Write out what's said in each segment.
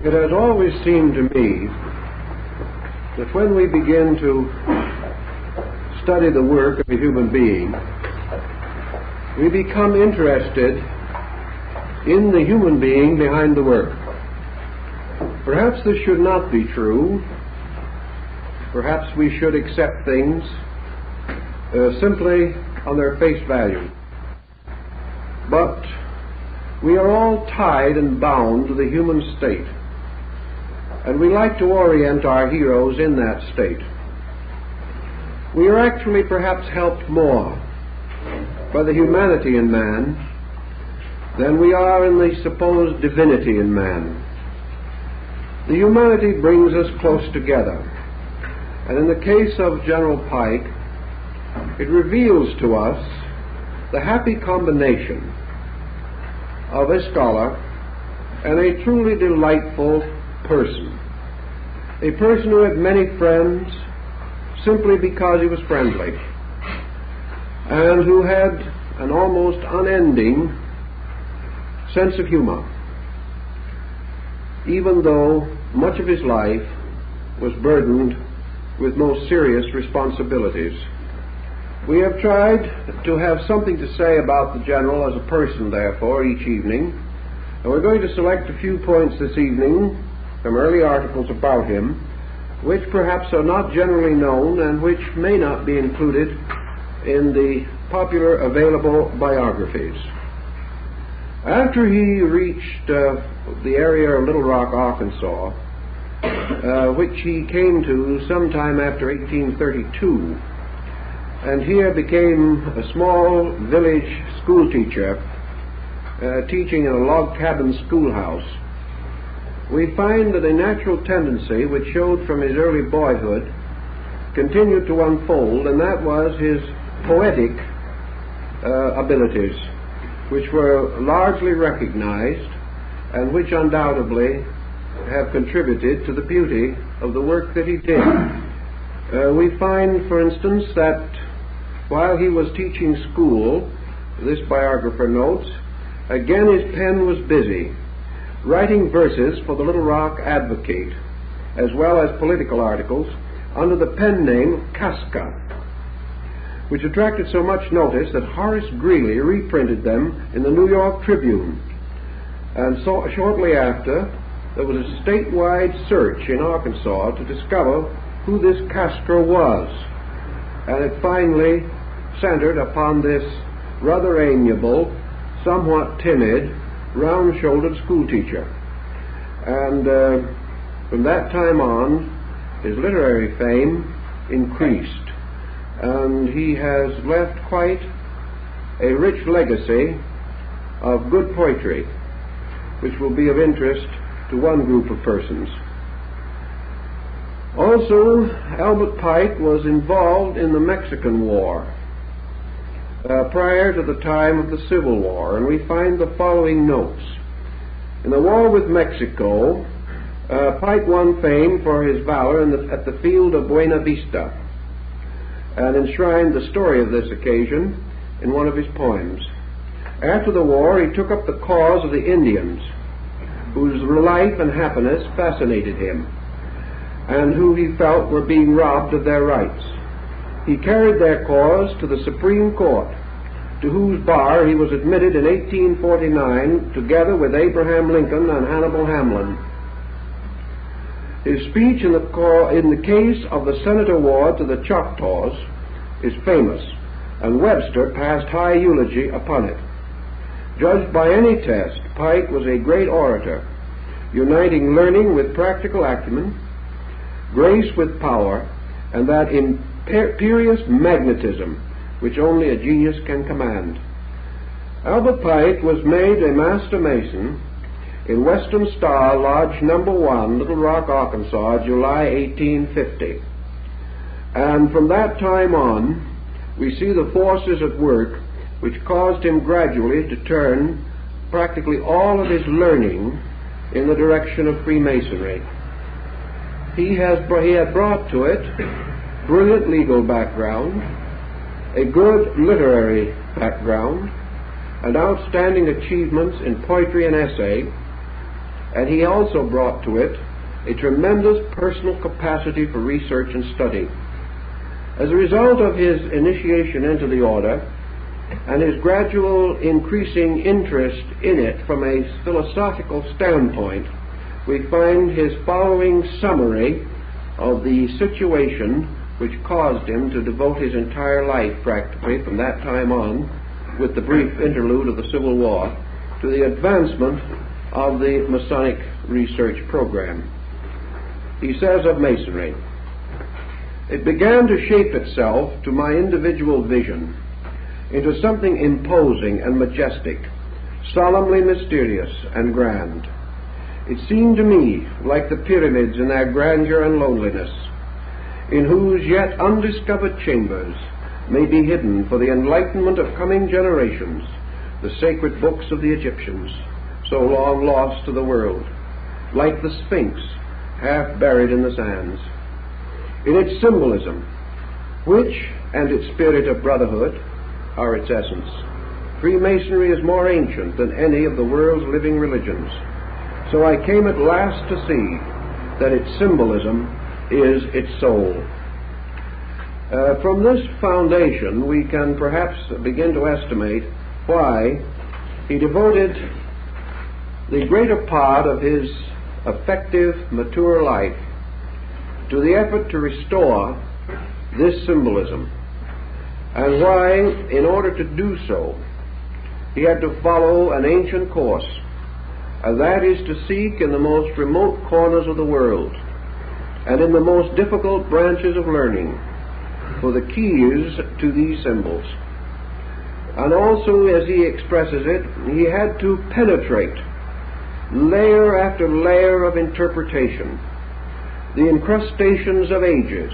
It has always seemed to me that when we begin to study the work of a human being, we become interested in the human being behind the work. Perhaps this should not be true. Perhaps we should accept things simply on their face value. But we are all tied and bound to the human state, and we like to orient our heroes in that state. We are actually perhaps helped more by the humanity in man than we are in the supposed divinity in man. The humanity brings us close together, and in the case of General Pike, it reveals to us the happy combination of a scholar and a truly delightful person. A person who had many friends simply because he was friendly, and who had an almost unending sense of humor, even though much of his life was burdened with most serious responsibilities. We have tried to have something to say about the General as a person, therefore, each evening, and we're going to select a few points this evening from early articles about him, which perhaps are not generally known and which may not be included in the popular available biographies. After he reached the area of Little Rock, Arkansas, which he came to sometime after 1832, and here became a small village school teacher, teaching in a log cabin schoolhouse, we find that a natural tendency which showed from his early boyhood continued to unfold, and that was his poetic abilities, which were largely recognized and which undoubtedly have contributed to the beauty of the work that he did. We find, for instance, that while he was teaching school, this biographer notes, again his pen was busy, writing verses for the Little Rock Advocate, as well as political articles, under the pen name Casca, which attracted so much notice that Horace Greeley reprinted them in the New York Tribune. And so shortly after, there was a statewide search in Arkansas to discover who this Casca was, and it finally centered upon this rather amiable, somewhat timid, round-shouldered schoolteacher. And from that time on, his literary fame increased, and he has left quite a rich legacy of good poetry, which will be of interest to one group of persons. Also, Albert Pike was involved in the Mexican War prior to the time of the Civil War, and we find the following notes. In the war with Mexico, Pike won fame for his valor at the field of Buena Vista, and enshrined the story of this occasion in one of his poems. After the war, he took up the cause of the Indians, whose life and happiness fascinated him, and who he felt were being robbed of their rights. He carried their cause to the Supreme Court, to whose bar he was admitted in 1849, together with Abraham Lincoln and Hannibal Hamlin. His speech in the case of the Senator Ward to the Choctaws is famous, and Webster passed high eulogy upon it. Judged by any test, Pike was a great orator, uniting learning with practical acumen, grace with power, and that imperious magnetism which only a genius can command. Albert Pike was made a master mason in Western Star Lodge No. 1, Little Rock, Arkansas, July 1850. And from that time on, we see the forces at work which caused him gradually to turn practically all of his learning in the direction of Freemasonry. He had brought to it brilliant legal background, a good literary background, and outstanding achievements in poetry and essay, and he also brought to it a tremendous personal capacity for research and study. As a result of his initiation into the order and his gradual increasing interest in it from a philosophical standpoint, we find his following summary of the situation which caused him to devote his entire life, practically from that time on, with the brief interlude of the Civil War, to the advancement of the Masonic research program. He says of Masonry, "It began to shape itself to my individual vision into something imposing and majestic, solemnly mysterious and grand. It seemed to me like the pyramids in their grandeur and loneliness, in whose yet undiscovered chambers may be hidden for the enlightenment of coming generations the sacred books of the Egyptians, so long lost to the world, like the Sphinx, half buried in the sands. In its symbolism, which, and its spirit of brotherhood, are its essence, Freemasonry is more ancient than any of the world's living religions. So I came at last to see that its symbolism is its soul." From this foundation, we can perhaps begin to estimate why he devoted the greater part of his effective, mature life to the effort to restore this symbolism, and why, in order to do so, he had to follow an ancient course, and that is to seek in the most remote corners of the world and in the most difficult branches of learning for the keys to these symbols. And also, as he expresses it, he had to penetrate layer after layer of interpretation, the incrustations of ages,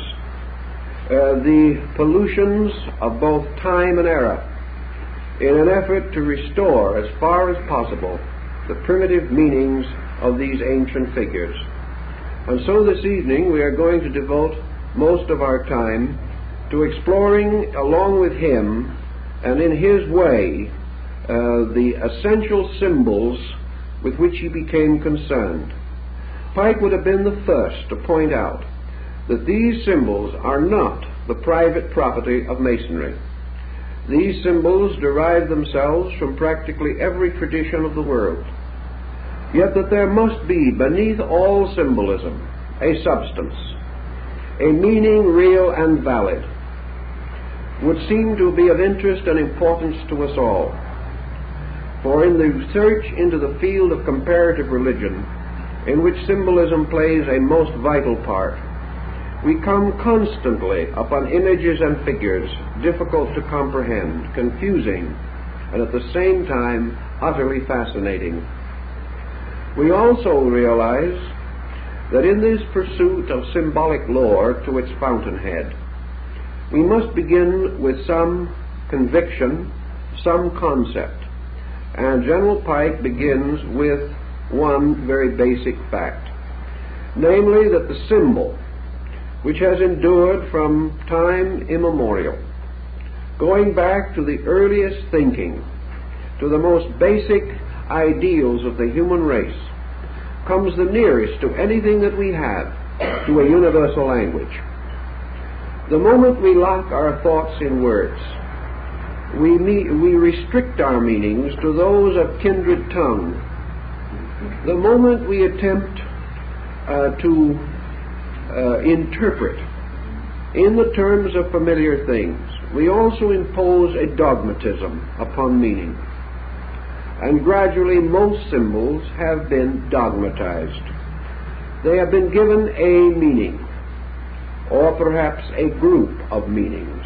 the pollutions of both time and era, in an effort to restore as far as possible the primitive meanings of these ancient figures. And so this evening we are going to devote most of our time to exploring along with him and in his way the essential symbols with which he became concerned. Pike would have been the first to point out that these symbols are not the private property of Masonry. These symbols derive themselves from practically every tradition of the world, yet that there must be beneath all symbolism a substance, a meaning real and valid, would seem to be of interest and importance to us all. For in the search into the field of comparative religion, in which symbolism plays a most vital part, we come constantly upon images and figures difficult to comprehend, confusing, and at the same time utterly fascinating. We also realize that in this pursuit of symbolic lore to its fountainhead, we must begin with some conviction, some concept. And General Pike begins with one very basic fact, namely that the symbol, which has endured from time immemorial, going back to the earliest thinking, to the most basic ideals of the human race, comes the nearest to anything that we have to a universal language. The moment we lock our thoughts in words, we restrict our meanings to those of kindred tongue. The moment we attempt to interpret in the terms of familiar things, we also impose a dogmatism upon meaning. And gradually most symbols have been dogmatized. They have been given a meaning, or perhaps a group of meanings,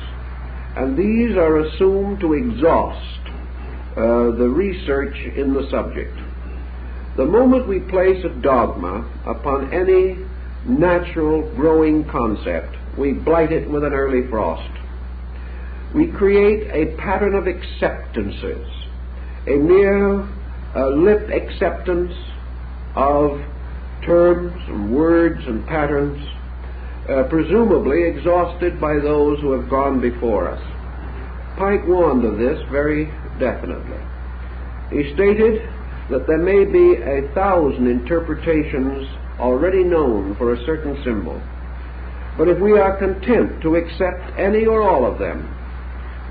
and these are assumed to exhaust the research in the subject. The moment we place a dogma upon any natural growing concept, we blight it with an early frost. We create a pattern of acceptances, a mere lip acceptance of terms and words and patterns, presumably exhausted by those who have gone before us. Pike warned of this very definitely. He stated that there may be 1,000 interpretations already known for a certain symbol. But if we are content to accept any or all of them,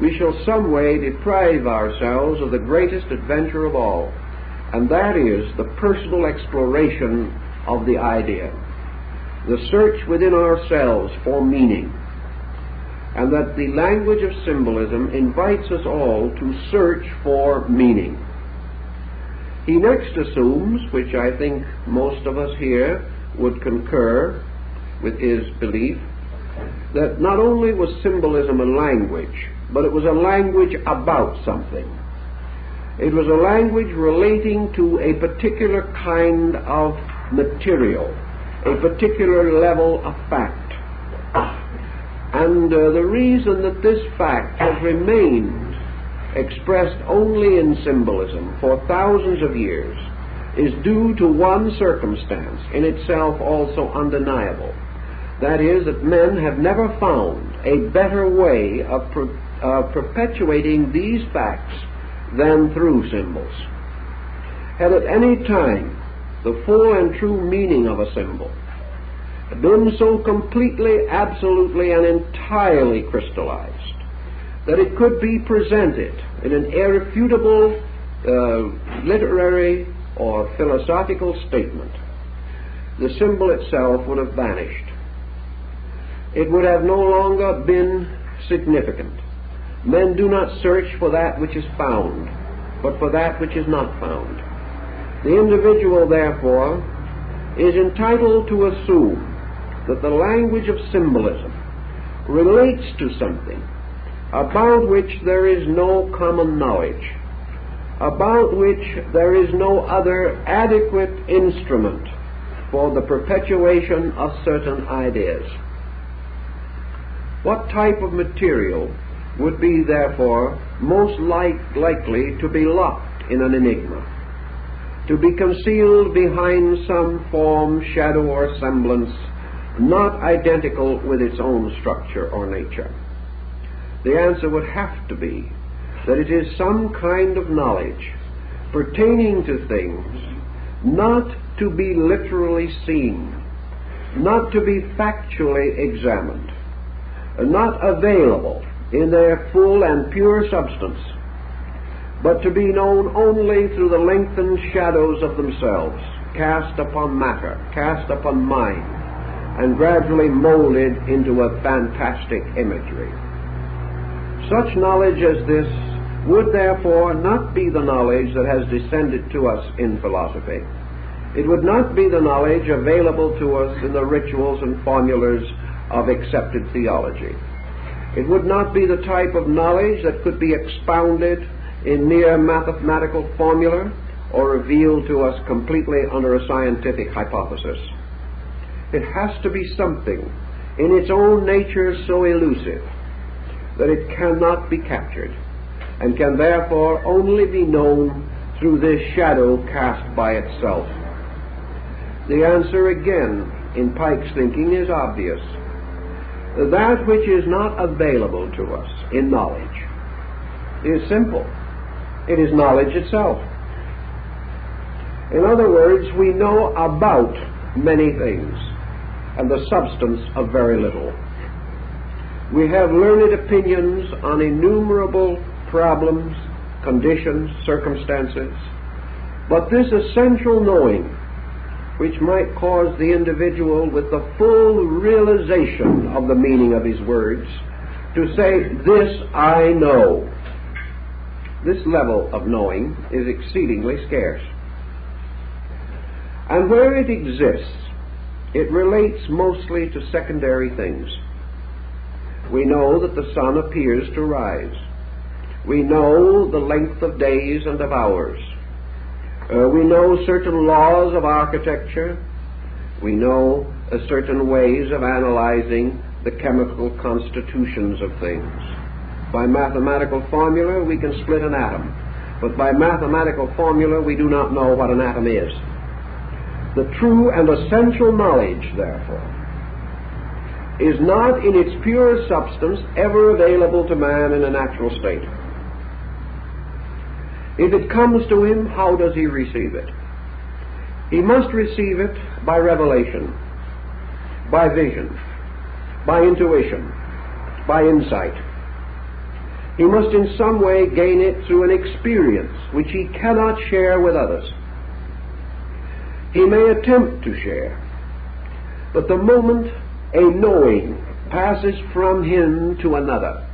we shall some way deprive ourselves of the greatest adventure of all, and that is the personal exploration of the idea, the search within ourselves for meaning, and that the language of symbolism invites us all to search for meaning. He next assumes, which I think most of us here would concur with his belief, that not only was symbolism a language, but it was a language about something. It was a language relating to a particular kind of material, a particular level of fact. And the reason that this fact has remained expressed only in symbolism for thousands of years is due to one circumstance, in itself also undeniable. That is, that men have never found a better way of perpetuating these facts than through symbols. Had at any time the full and true meaning of a symbol been so completely, absolutely, and entirely crystallized that it could be presented in an irrefutable literary or philosophical statement, the symbol itself would have vanished. It would have no longer been significant. Men do not search for that which is found, but for that which is not found. The individual, therefore, is entitled to assume that the language of symbolism relates to something about which there is no common knowledge, about which there is no other adequate instrument for the perpetuation of certain ideas. What type of material would be, therefore, most likely to be locked in an enigma, to be concealed behind some form, shadow, or semblance not identical with its own structure or nature? The answer would have to be that it is some kind of knowledge pertaining to things not to be literally seen, not to be factually examined, not available in their full and pure substance, but to be known only through the lengthened shadows of themselves, cast upon matter, cast upon mind, and gradually molded into a fantastic imagery. Such knowledge as this would therefore not be the knowledge that has descended to us in philosophy. It would not be the knowledge available to us in the rituals and formulas of accepted theology. It would not be the type of knowledge that could be expounded in mere mathematical formula or revealed to us completely under a scientific hypothesis. It has to be something in its own nature so elusive that it cannot be captured, and can therefore only be known through this shadow cast by itself. The answer again, in Pike's thinking, is obvious. That which is not available to us in knowledge is simple. It is knowledge itself. In other words, we know about many things and the substance of very little. We have learned opinions on innumerable problems, conditions, circumstances, but this essential knowing, which might cause the individual with the full realization of the meaning of his words to say, "This I know," this level of knowing is exceedingly scarce. And where it exists, it relates mostly to secondary things. We know that the sun appears to rise. We know the length of days and of hours. We know certain laws of architecture. We know certain ways of analyzing the chemical constitutions of things. By mathematical formula we can split an atom, but by mathematical formula we do not know what an atom is. The true and essential knowledge, therefore, is not in its pure substance ever available to man in a natural state. If it comes to him, how does he receive it? He must receive it by revelation, by vision, by intuition, by insight. He must in some way gain it through an experience which he cannot share with others. He may attempt to share, but the moment a knowing passes from him to another,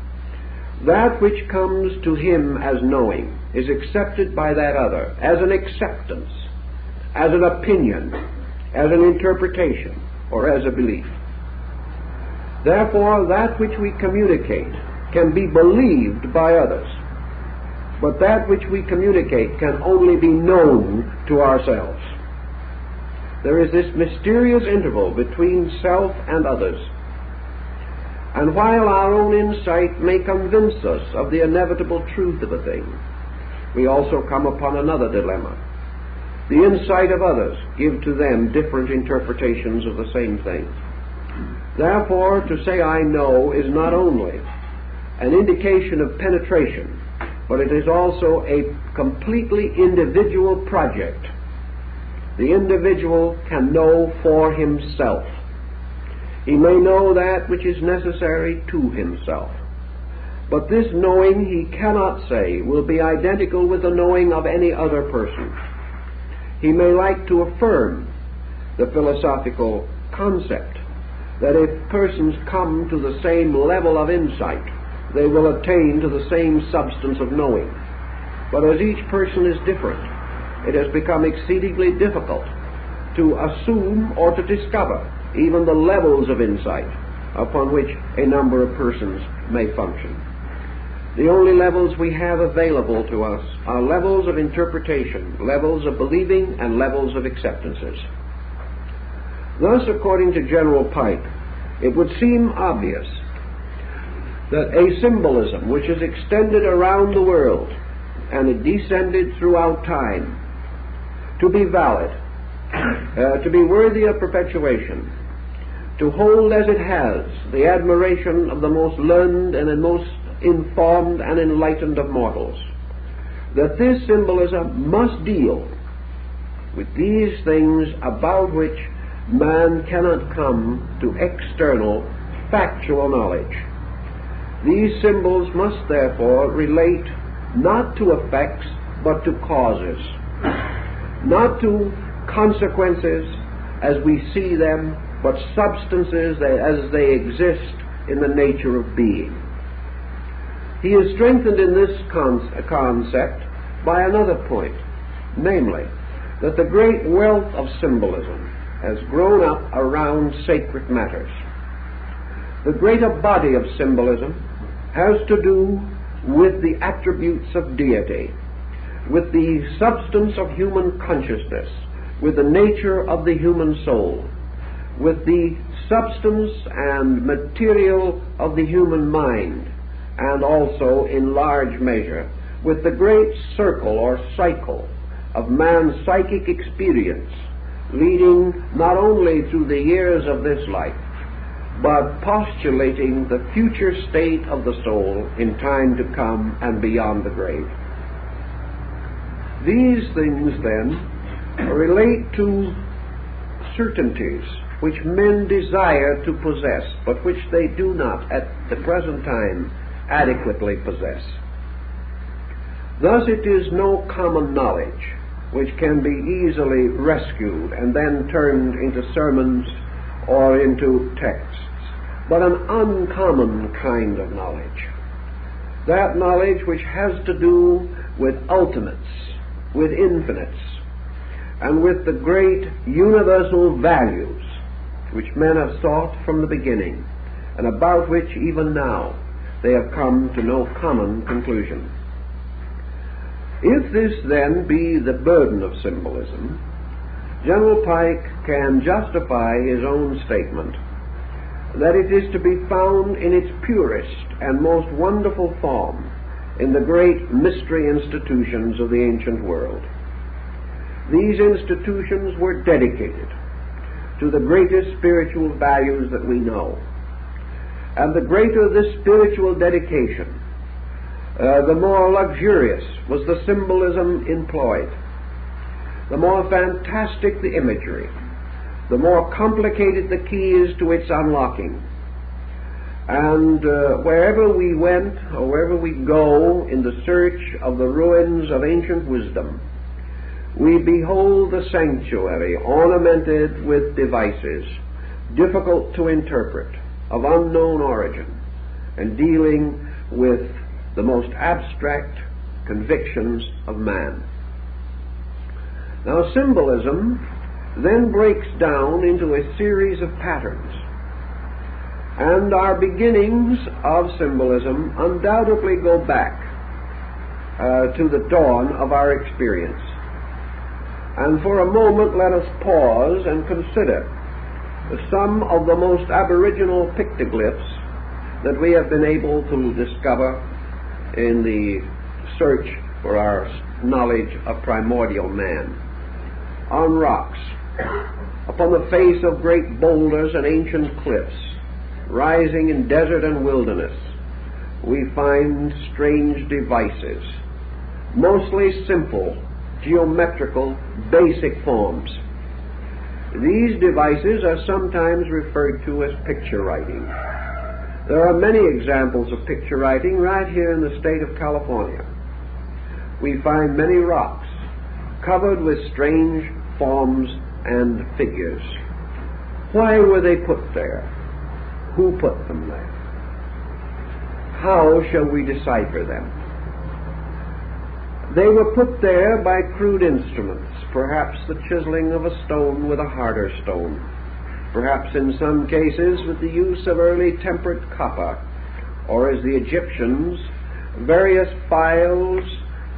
that which comes to him as knowing is accepted by that other as an acceptance, as an opinion, as an interpretation, or as a belief. Therefore, that which we communicate can be believed by others, but that which we communicate can only be known to ourselves. There is this mysterious interval between self and others. And while our own insight may convince us of the inevitable truth of a thing, we also come upon another dilemma. The insight of others give to them different interpretations of the same thing. Therefore, to say I know is not only an indication of penetration, but it is also a completely individual project. The individual can know for himself. He may know that which is necessary to himself. But this knowing, he cannot say, will be identical with the knowing of any other person. He may like to affirm the philosophical concept that if persons come to the same level of insight, they will attain to the same substance of knowing. But as each person is different, it has become exceedingly difficult to assume or to discover even the levels of insight upon which a number of persons may function. The only levels we have available to us are levels of interpretation, levels of believing, and levels of acceptances. Thus, according to General Pike, it would seem obvious that a symbolism which is extended around the world and it descended throughout time to be valid, to be worthy of perpetuation, to hold as it has the admiration of the most learned and the most informed and enlightened of mortals, that this symbolism must deal with these things about which man cannot come to external factual knowledge. These symbols must therefore relate not to effects but to causes, not to consequences as we see them, but substances as they exist in the nature of being. He is strengthened in this concept by another point, namely, that the great wealth of symbolism has grown up around sacred matters. The greater body of symbolism has to do with the attributes of deity, with the substance of human consciousness, with the nature of the human soul, with the substance and material of the human mind, and also, in large measure, with the great circle or cycle of man's psychic experience, leading not only through the years of this life, but postulating the future state of the soul in time to come and beyond the grave. These things, then, relate to certainties which men desire to possess, but which they do not at the present time adequately possess. Thus it is no common knowledge which can be easily rescued and then turned into sermons or into texts, but an uncommon kind of knowledge. That knowledge which has to do with ultimates, with infinites, and with the great universal values which men have sought from the beginning, and about which even now they have come to no common conclusion. If this then be the burden of symbolism, General Pike can justify his own statement that it is to be found in its purest and most wonderful form in the great mystery institutions of the ancient world. These institutions were dedicated to the greatest spiritual values that we know. And the greater this spiritual dedication, the more luxurious was the symbolism employed, the more fantastic the imagery, the more complicated the keys to its unlocking. And wherever we went, or wherever we go in the search of the ruins of ancient wisdom, we behold the sanctuary ornamented with devices difficult to interpret, of unknown origin, and dealing with the most abstract convictions of man. Now, symbolism then breaks down into a series of patterns, and our beginnings of symbolism undoubtedly go back to the dawn of our experience. And for a moment let us pause and consider some of the most aboriginal pictoglyphs that we have been able to discover in the search for our knowledge of primordial man. On rocks, upon the face of great boulders and ancient cliffs, rising in desert and wilderness, we find strange devices, mostly simple, geometrical, basic forms. These devices are sometimes referred to as picture writing. There are many examples of picture writing right here in the state of California. We find many rocks covered with strange forms and figures. Why were they put there? Who put them there? How shall we decipher them? They were put there by crude instruments, perhaps the chiseling of a stone with a harder stone, perhaps in some cases with the use of early tempered copper, or as the Egyptians, various files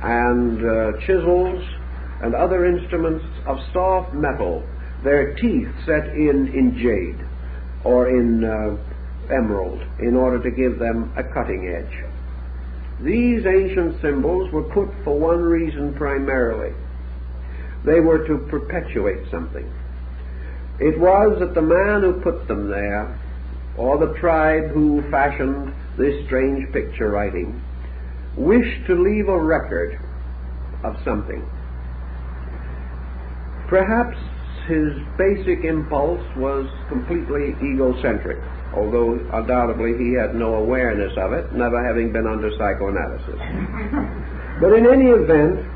and chisels and other instruments of soft metal, their teeth set in jade or in emerald in order to give them a cutting edge. These ancient symbols were put for one reason primarily. They were to perpetuate something. It was that the man who put them there, or the tribe who fashioned this strange picture writing, wished to leave a record of something. Perhaps his basic impulse was completely egocentric, although undoubtedly he had no awareness of it, never having been under psychoanalysis. But in any event,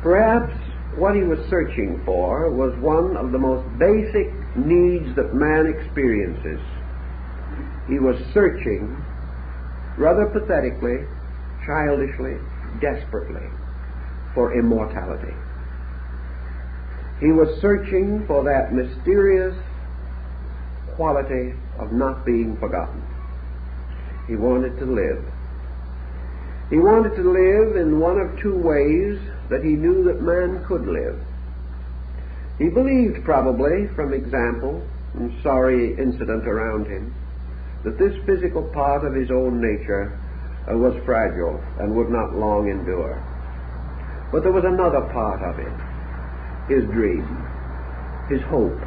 perhaps what he was searching for was one of the most basic needs that man experiences. He was searching, rather pathetically, childishly, desperately, for immortality. He was searching for that mysterious quality of not being forgotten. He wanted to live. He wanted to live in one of two ways that he knew that man could live. He believed, probably from example and sorry incident around him, that this physical part of his own nature was fragile and would not long endure. But there was another part of it, his dream, his hope,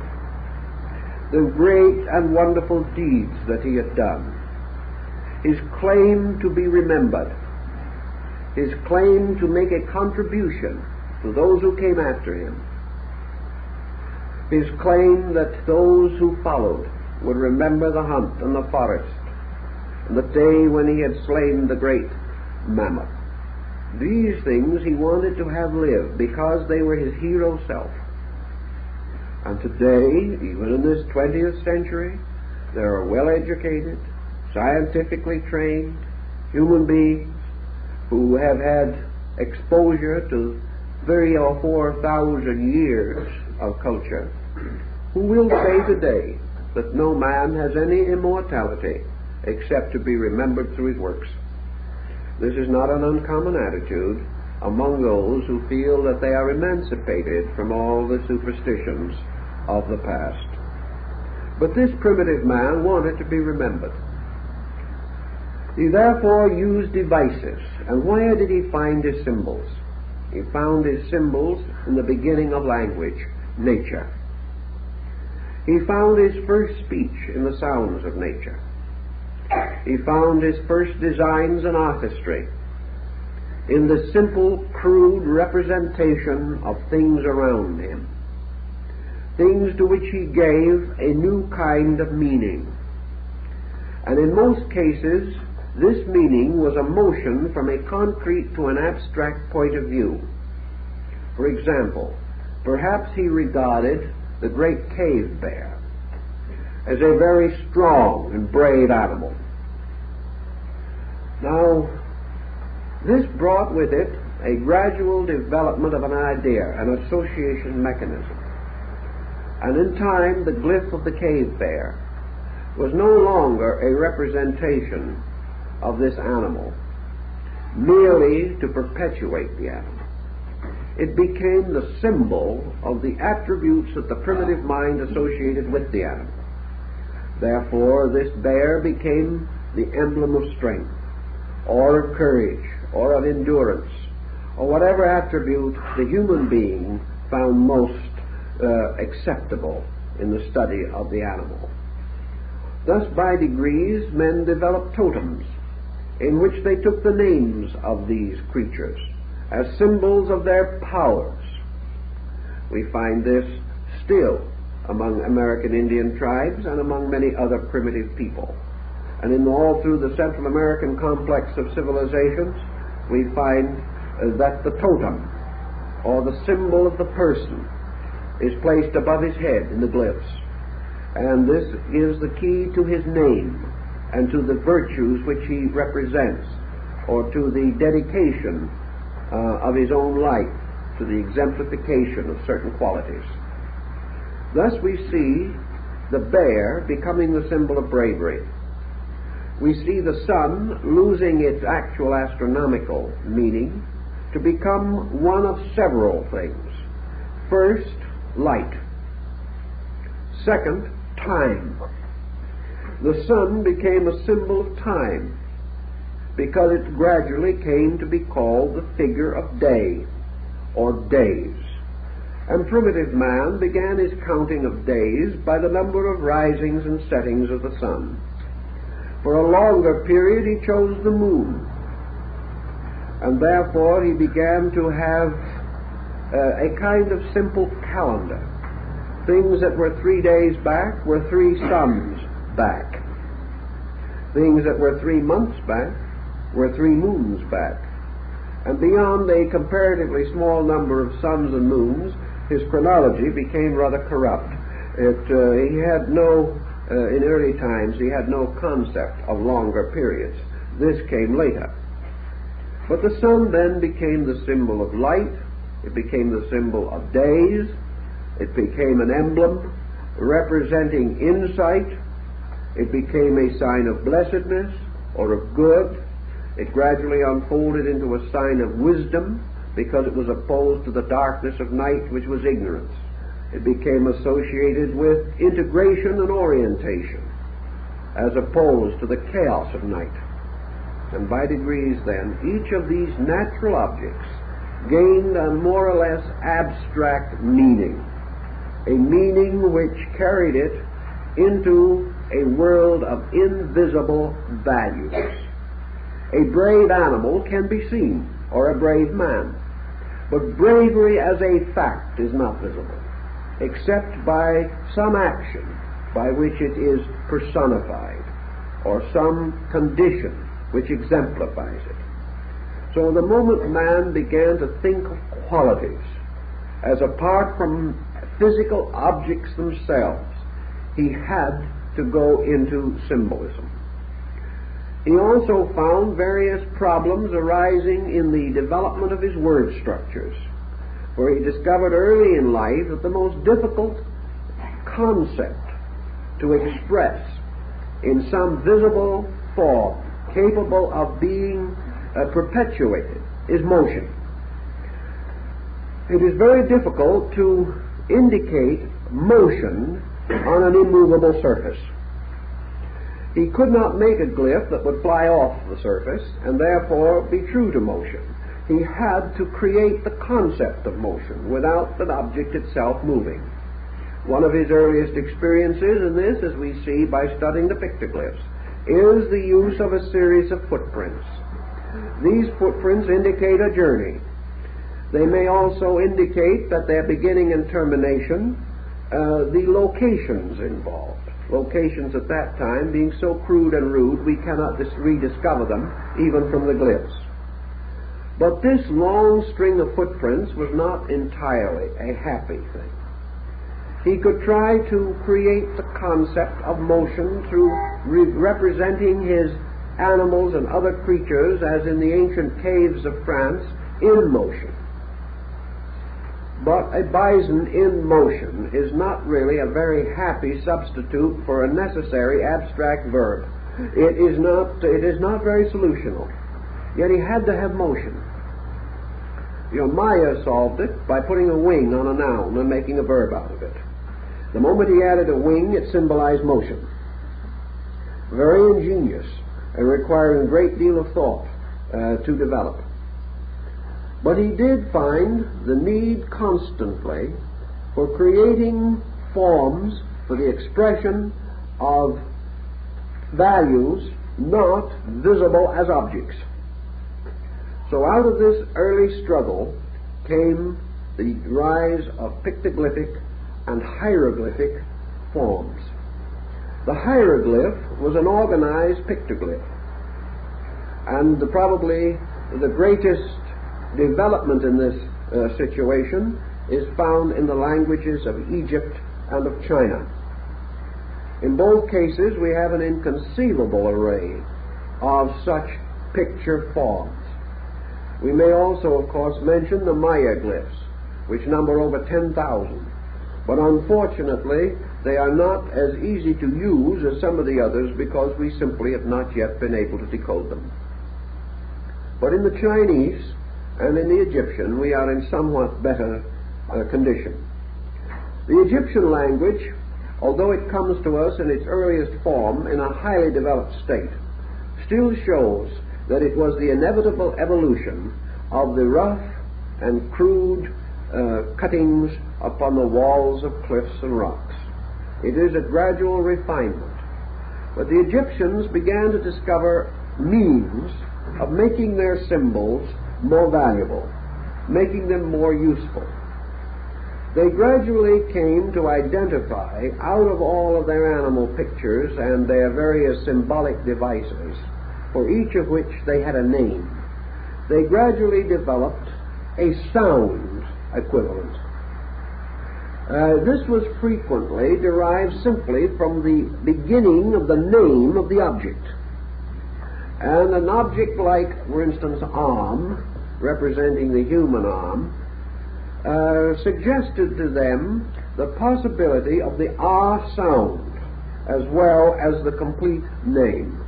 the great and wonderful deeds that he had done, his claim to be remembered, his claim to make a contribution to those who came after him, his claim that those who followed would remember the hunt and the forest and the day when he had slain the great mammoth. These things he wanted to have live because they were his hero self. And today, even in this 20th century, there are well-educated, scientifically trained human beings who have had exposure to 3,000 or 4,000 years of culture, who will say today that no man has any immortality except to be remembered through his works. This is not an uncommon attitude among those who feel that they are emancipated from all the superstitions of the past. But this primitive man wanted to be remembered. He therefore used devices. And where did he find his symbols? He found his symbols in the beginning of language, nature. He found his first speech in the sounds of nature. He found his first designs and artistry in the simple, crude representation of things around him, things to which he gave a new kind of meaning. And in most cases, this meaning was a motion from a concrete to an abstract point of view. For example, perhaps he regarded the great cave bear as a very strong and brave animal. Now, this brought with it a gradual development of an idea, an association mechanism. And in time, the glyph of the cave bear was no longer a representation of this animal, merely to perpetuate the animal. It became the symbol of the attributes that the primitive mind associated with the animal. Therefore, this bear became the emblem of strength, or of courage, or of endurance, or whatever attribute the human being found most acceptable in the study of the animal. Thus, by degrees, men developed totems in which they took the names of these creatures as symbols of their powers. We find this still among American Indian tribes and among many other primitive people. And all through the Central American complex of civilizations, we find that the totem, or the symbol of the person, is placed above his head in the glyphs. And this is the key to his name and to the virtues which he represents, or to the dedication of his own life, to the exemplification of certain qualities. Thus we see the bear becoming the symbol of bravery. We see the sun losing its actual astronomical meaning to become one of several things. First, light. Second, time. The sun became a symbol of time because it gradually came to be called the figure of day, or days. And primitive man began his counting of days by the number of risings and settings of the sun. For a longer period he chose the moon, and therefore he began to have a kind of simple calendar. Things that were 3 days back were 3 suns back. Things that were 3 months back were 3 moons back. And beyond a comparatively small number of suns and moons, his chronology became rather corrupt. He had no, in early times, he had no concept of longer periods. This came later. But the sun then became the symbol of light. It became the symbol of days. It became an emblem representing insight. It became a sign of blessedness or of good. It gradually unfolded into a sign of wisdom because it was opposed to the darkness of night, which was ignorance. It became associated with integration and orientation as opposed to the chaos of night. And by degrees then, each of these natural objects gained a more or less abstract meaning, a meaning which carried it into a world of invisible values. A brave animal can be seen, or a brave man, but bravery as a fact is not visible, except by some action by which it is personified, or some condition which exemplifies it. So the moment man began to think of qualities as apart from physical objects themselves, he had to go into symbolism. He also found various problems arising in the development of his word structures, where he discovered early in life that the most difficult concept to express in some visible form capable of being perpetuated is motion. It is very difficult to indicate motion on an immovable surface. He could not make a glyph that would fly off the surface and therefore be true to motion. He had to create the concept of motion without the object itself moving. One of his earliest experiences in this, as we see by studying the pictoglyphs, is the use of a series of footprints. These footprints indicate a journey. They may also indicate that their beginning and termination, the locations involved. Locations at that time being so crude and rude we cannot rediscover them even from the glyphs. But this long string of footprints was not entirely a happy thing. He could try to create the concept of motion through representing his animals and other creatures, as in the ancient caves of France, in motion. But a bison in motion is not really a very happy substitute for a necessary abstract verb. It is not very solutional. Yet he had to have motion. Maya solved it by putting a wing on a noun and making a verb out of it. The moment he added a wing, it symbolized motion. Very ingenious and requiring a great deal of thought to develop. But he did find the need constantly for creating forms for the expression of values not visible as objects. So out of this early struggle came the rise of pictoglyphic and hieroglyphic forms. The hieroglyph was an organized pictoglyph, and probably the greatest development in this situation is found in the languages of Egypt and of China. In both cases we have an inconceivable array of such picture forms. We may also, of course, mention the Maya glyphs, which number over 10,000. But unfortunately, they are not as easy to use as some of the others because we simply have not yet been able to decode them. But in the Chinese and in the Egyptian, we are in somewhat better condition. The Egyptian language, although it comes to us in its earliest form in a highly developed state, still shows that it was the inevitable evolution of the rough and crude cuttings upon the walls of cliffs and rocks. It is a gradual refinement. But the Egyptians began to discover means of making their symbols more valuable, making them more useful. They gradually came to identify, out of all of their animal pictures and their various symbolic devices, for each of which they had a name, they gradually developed a sound equivalent. This was frequently derived simply from the beginning of the name of the object. And an object like, for instance, arm, representing the human arm, suggested to them the possibility of the R sound as well as the complete name.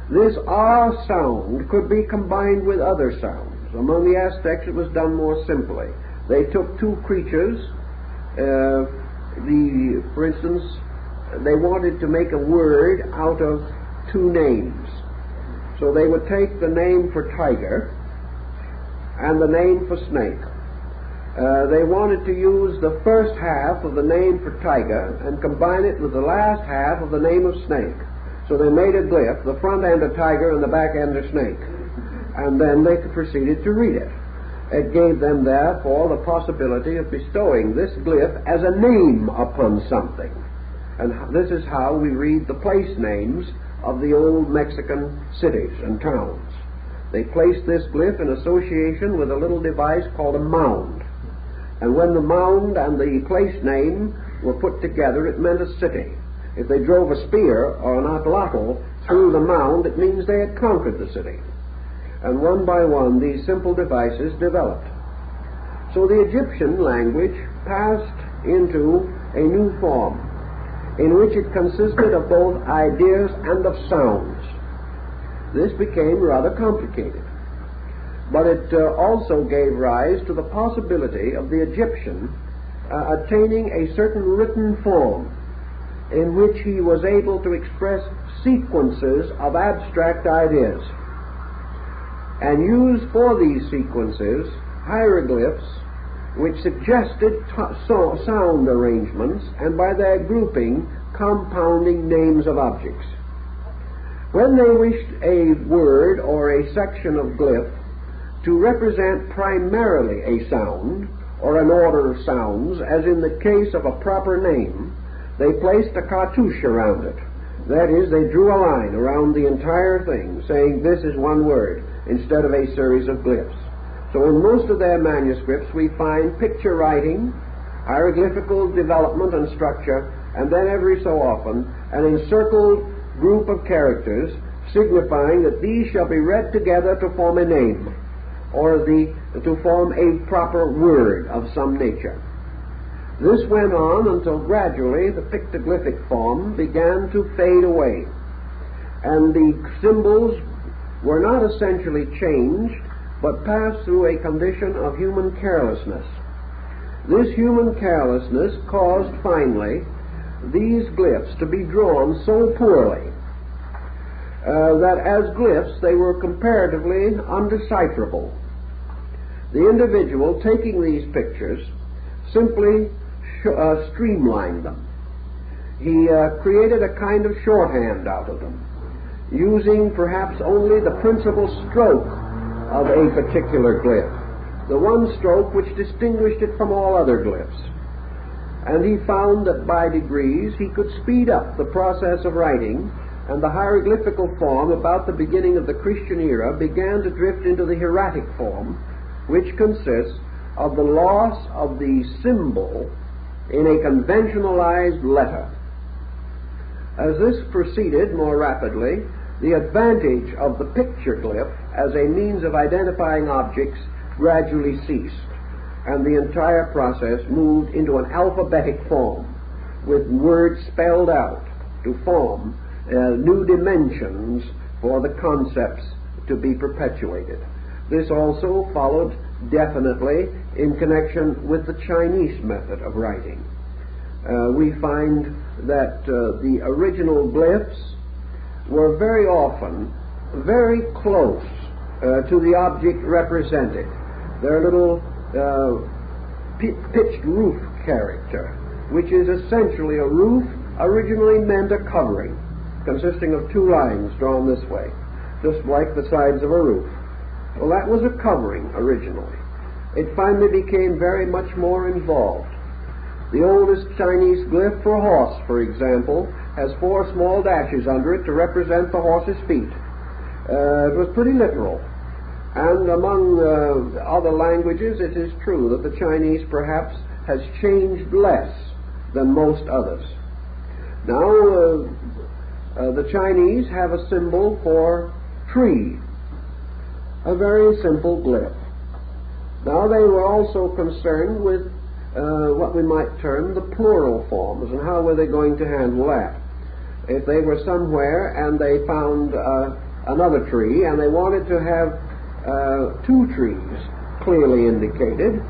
This R sound could be combined with other sounds. Among the Aztecs it was done more simply. They took two creatures, for instance, they wanted to make a word out of two names. So they would take the name for tiger and the name for snake. They wanted to use the first half of the name for tiger and combine it with the last half of the name of snake. So they made a glyph, the front end a tiger and the back end a snake. And then they proceeded to read it. It gave them, therefore, the possibility of bestowing this glyph as a name upon something. And this is how we read the place names of the old Mexican cities and towns. They placed this glyph in association with a little device called a mound. And when the mound and the place name were put together, it meant a city. If they drove a spear or an atlatl through the mound, it means they had conquered the city. And one by one, these simple devices developed. So the Egyptian language passed into a new form, in which it consisted of both ideas and of sounds. This became rather complicated. But it also gave rise to the possibility of the Egyptian attaining a certain written form, in which he was able to express sequences of abstract ideas, and used for these sequences hieroglyphs which suggested sound arrangements, and by their grouping, compounding names of objects. When they wished a word or a section of glyph to represent primarily a sound or an order of sounds, as in the case of a proper name, they placed a cartouche around it. That is, they drew a line around the entire thing, saying this is one word, instead of a series of glyphs. So in most of their manuscripts we find picture writing, hieroglyphical development and structure, and then every so often an encircled group of characters signifying that these shall be read together to form a name, or to form a proper word of some nature. This went on until gradually the pictoglyphic form began to fade away, and the symbols were not essentially changed, but passed through a condition of human carelessness. This human carelessness caused finally these glyphs to be drawn so poorly that as glyphs they were comparatively undecipherable. The individual taking these pictures simply streamlined them. He created a kind of shorthand out of them, using perhaps only the principal stroke of a particular glyph, the one stroke which distinguished it from all other glyphs. And he found that by degrees he could speed up the process of writing, and the hieroglyphical form about the beginning of the Christian era began to drift into the hieratic form, which consists of the loss of the symbol in a conventionalized letter. As this proceeded more rapidly, the advantage of the picture glyph as a means of identifying objects gradually ceased, and the entire process moved into an alphabetic form, with words spelled out to form new dimensions for the concepts to be perpetuated. This also followed definitely in connection with the Chinese method of writing. We find that the original glyphs were very often very close to the object represented. Their little pitched roof character, which is essentially a roof, originally meant a covering, consisting of two lines drawn this way, just like the sides of a roof. Well, that was a covering originally. It finally became very much more involved. The oldest Chinese glyph for a horse, for example, has 4 small dashes under it to represent the horse's feet. It was pretty literal. And among other languages, it is true that the Chinese perhaps has changed less than most others. Now, the Chinese have a symbol for tree, a very simple glyph. Now, they were also concerned with what we might term the plural forms, and how were they going to handle that? If they were somewhere and they found another tree, and they wanted to have 2 trees clearly indicated,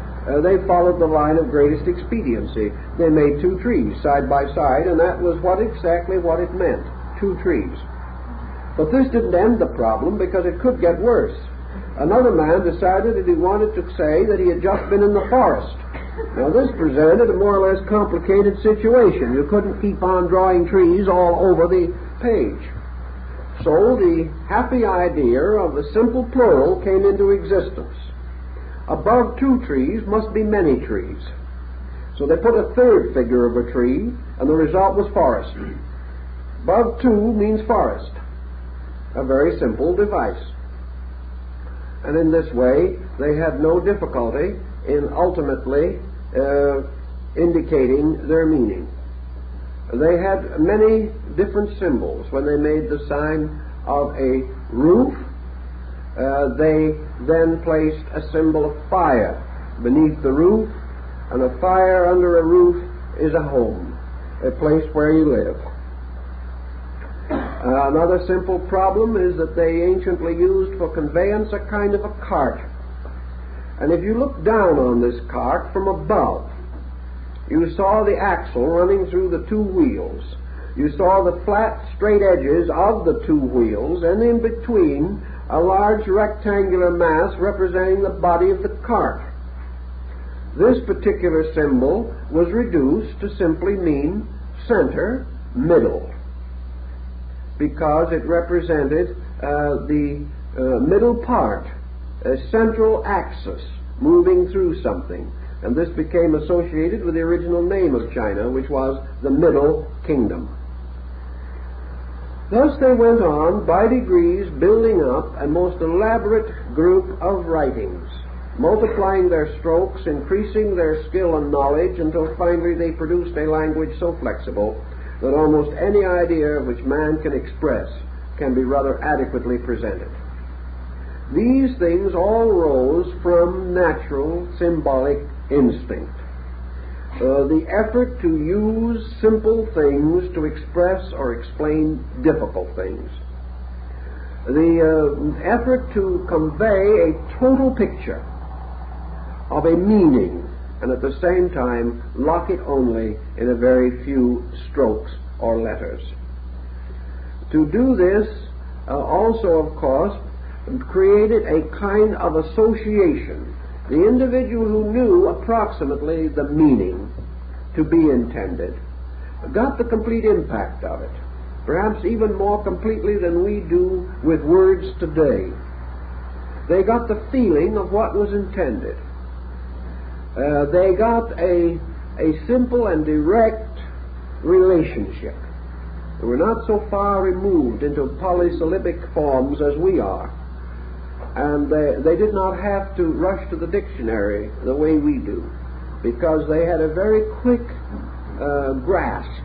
they followed the line of greatest expediency. They made 2 trees side by side, and that was exactly what it meant, 2 trees. But this didn't end the problem, because it could get worse. Another man decided that he wanted to say that he had just been in the forest. Now, this presented a more or less complicated situation. You couldn't keep on drawing trees all over the page. So the happy idea of the simple plural came into existence. Above 2 trees must be many trees. So they put a 3rd figure of a tree, and the result was forest. Above 2 means forest. A very simple device. And in this way, they had no difficulty in ultimately indicating their meaning. They had many different symbols. When they made the sign of a roof, they then placed a symbol of fire beneath the roof, and a fire under a roof is a home, a place where you live. Another simple problem is that they anciently used for conveyance a kind of a cart. And if you look down on this cart from above, you saw the axle running through the 2 wheels. You saw the flat, straight edges of the 2 wheels, and in between a large rectangular mass representing the body of the cart. This particular symbol was reduced to simply mean center, middle. because it represented the middle part, a central axis moving through something. And this became associated with the original name of China, which was the Middle Kingdom. Thus they went on, by degrees, building up a most elaborate group of writings, multiplying their strokes, increasing their skill and knowledge, until finally they produced a language so flexible that almost any idea which man can express can be rather adequately presented. These things all rose from natural symbolic instinct. The effort to use simple things to express or explain difficult things. The effort to convey a total picture of a meaning, and at the same time lock it only in a very few strokes or letters. To do this also, of course, created a kind of association. The individual who knew approximately the meaning to be intended got the complete impact of it, perhaps even more completely than we do with words today. They got the feeling of what was intended. They got a simple and direct relationship. They were not so far removed into polysyllabic forms as we are. And they did not have to rush to the dictionary the way we do, because they had a very quick grasp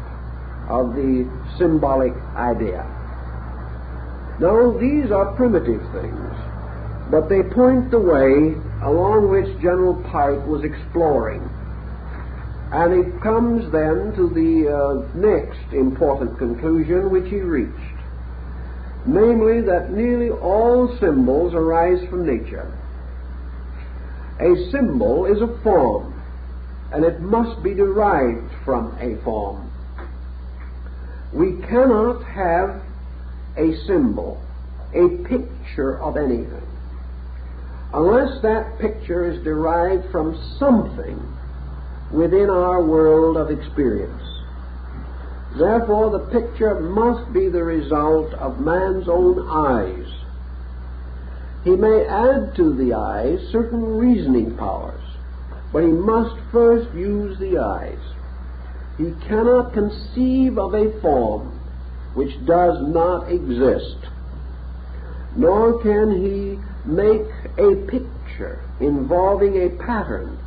of the symbolic idea. Now, these are primitive things, but they point the way along which General Pike was exploring. And he comes then to the next important conclusion which he reached, namely that nearly all symbols arise from nature. A symbol is a form, and it must be derived from a form. We cannot have a symbol, a picture of anything, unless that picture is derived from something within our world of experience. Therefore, the picture must be the result of man's own eyes. He may add to the eyes certain reasoning powers, but he must first use the eyes. He cannot conceive of a form which does not exist, nor can he make a picture involving a pattern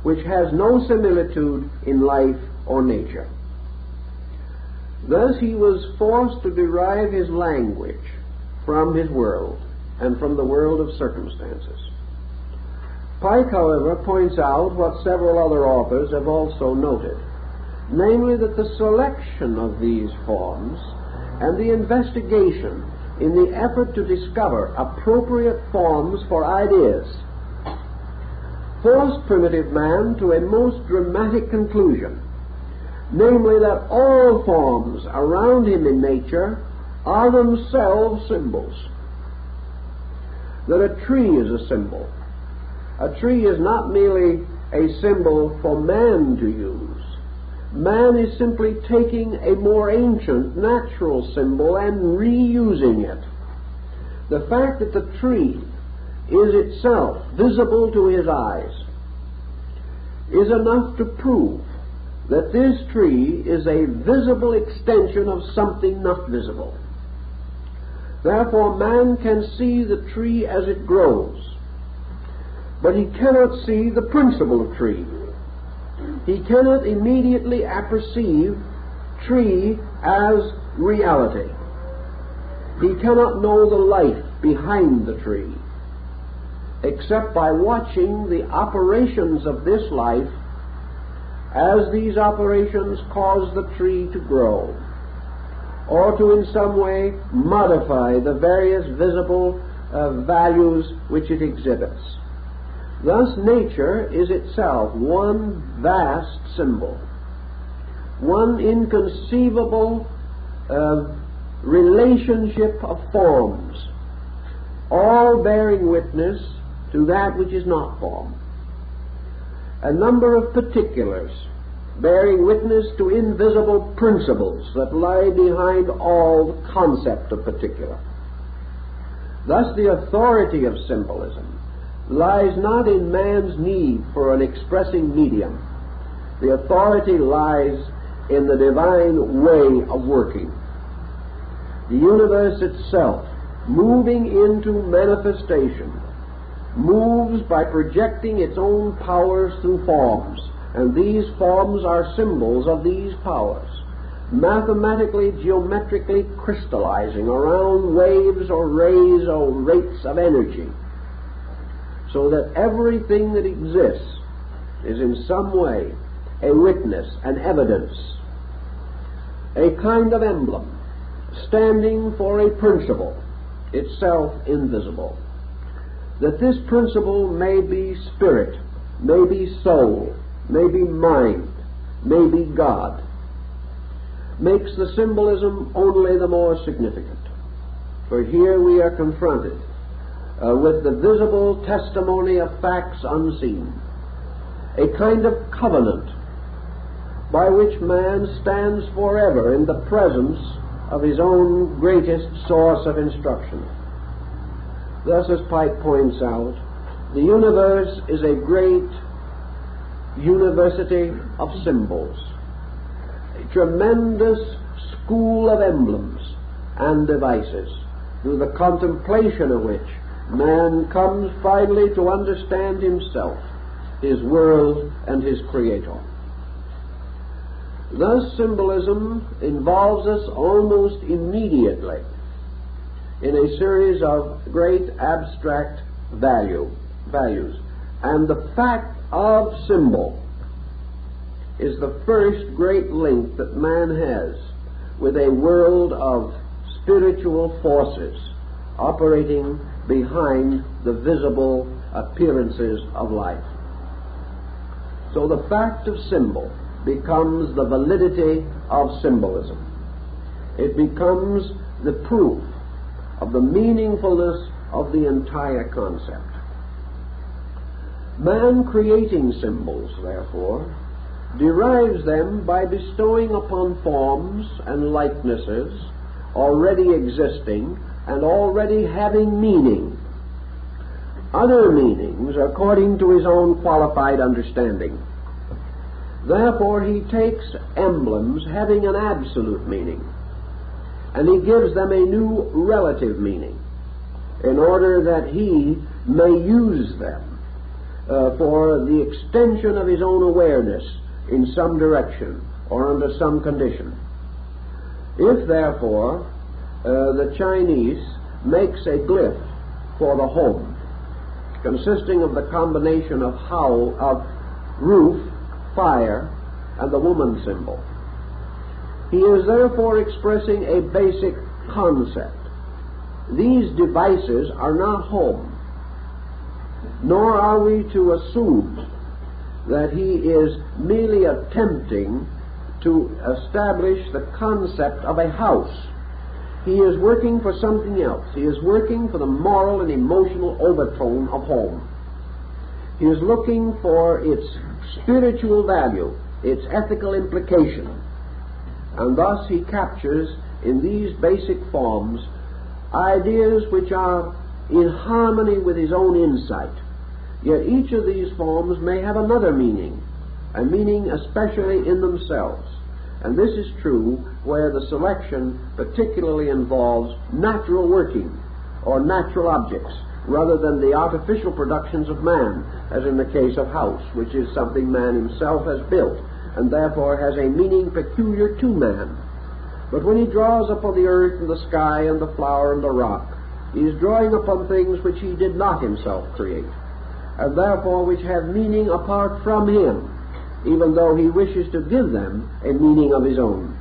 which has no similitude in life or nature. Thus he was forced to derive his language from his world and from the world of circumstances. Pike, however, points out what several other authors have also noted, namely that the selection of these forms and the investigation in the effort to discover appropriate forms for ideas forced primitive man to a most dramatic conclusion, namely that all forms around him in nature are themselves symbols. That a tree is a symbol. A tree is not merely a symbol for man to use. Man is simply taking a more ancient natural symbol and reusing it. The fact that the tree is itself visible to his eyes is enough to prove that this tree is a visible extension of something not visible. Therefore, man can see the tree as it grows, but he cannot see the principle of tree. He cannot immediately apperceive tree as reality. He cannot know the life behind the tree, except by watching the operations of this life as these operations cause the tree to grow, or to in some way modify the various visible values which it exhibits. Thus nature is itself one vast symbol, one inconceivable relationship of forms, all bearing witness to that which is not form. A number of particulars bearing witness to invisible principles that lie behind all the concept of particular. Thus the authority of symbolism lies not in man's need for an expressing medium. The authority lies in the divine way of working. The universe itself, moving into manifestation, moves by projecting its own powers through forms, and these forms are symbols of these powers, mathematically, geometrically crystallizing around waves or rays or rates of energy, so that everything that exists is in some way a witness, an evidence, a kind of emblem, standing for a principle, itself invisible. That this principle may be spirit, may be soul, may be mind, may be God, makes the symbolism only the more significant. For here we are confronted with the visible testimony of facts unseen, a kind of covenant by which man stands forever in the presence of his own greatest source of instruction. Thus, as Pike points out, the universe is a great university of symbols, a tremendous school of emblems and devices, through the contemplation of which man comes finally to understand himself, his world, and his Creator. Thus, symbolism involves us almost immediately in a series of great abstract values. And the fact of symbol is the first great link that man has with a world of spiritual forces operating behind the visible appearances of life. So the fact of symbol becomes the validity of symbolism. It becomes the proof of the meaningfulness of the entire concept. Man creating symbols, therefore, derives them by bestowing upon forms and likenesses already existing and already having meaning, other meanings according to his own qualified understanding. Therefore, he takes emblems having an absolute meaning, and he gives them a new relative meaning in order that he may use them for the extension of his own awareness in some direction or under some condition. If, therefore, the Chinese makes a glyph for the home, consisting of the combination of roof, fire, and the woman symbol, he is therefore expressing a basic concept. These devices are not home, nor are we to assume that he is merely attempting to establish the concept of a house. He is working for something else. He is working for the moral and emotional overtone of home. He is looking for its spiritual value, its ethical implication, and thus he captures in these basic forms ideas which are in harmony with his own insight. Yet each of these forms may have another meaning, a meaning especially in themselves. And this is true where the selection particularly involves natural working or natural objects, rather than the artificial productions of man, as in the case of house, which is something man himself has built, and therefore has a meaning peculiar to man. But when he draws upon the earth and the sky and the flower and the rock, he is drawing upon things which he did not himself create, and therefore which have meaning apart from him, even though he wishes to give them a meaning of his own.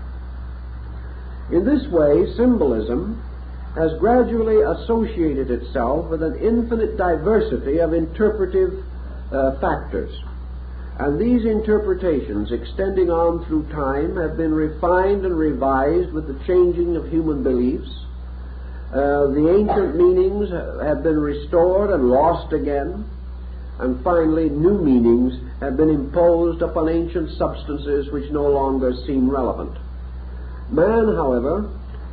In this way, symbolism has gradually associated itself with an infinite diversity of interpretive factors. And these interpretations, extending on through time, have been refined and revised with the changing of human beliefs. The ancient meanings have been restored and lost again. and finally new meanings have been imposed upon ancient substances which no longer seem relevant. Man, however,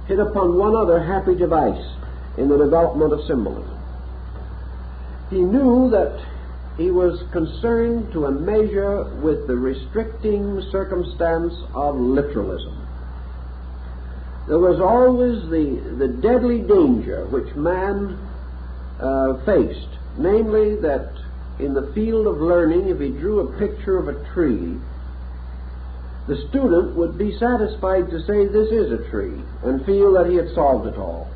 hit upon one other happy device in the development of symbolism. He knew that he was concerned to a measure with the restricting circumstance of literalism. There was always the deadly danger which man faced, namely that in the field of learning, if he drew a picture of a tree, the student would be satisfied to say this is a tree and feel that he had solved it all.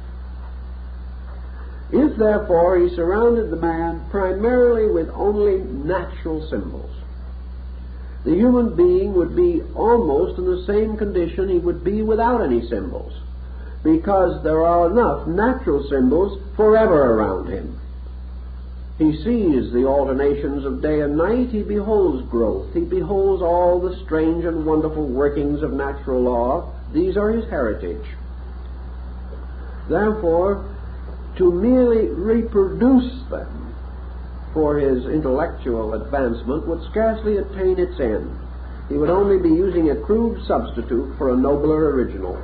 If, therefore, he surrounded the man primarily with only natural symbols, the human being would be almost in the same condition he would be without any symbols, because there are enough natural symbols forever around him. He sees the alternations of day and night, he beholds growth, he beholds all the strange and wonderful workings of natural law. These are his heritage. Therefore, to merely reproduce them for his intellectual advancement would scarcely attain its end. He would only be using a crude substitute for a nobler original.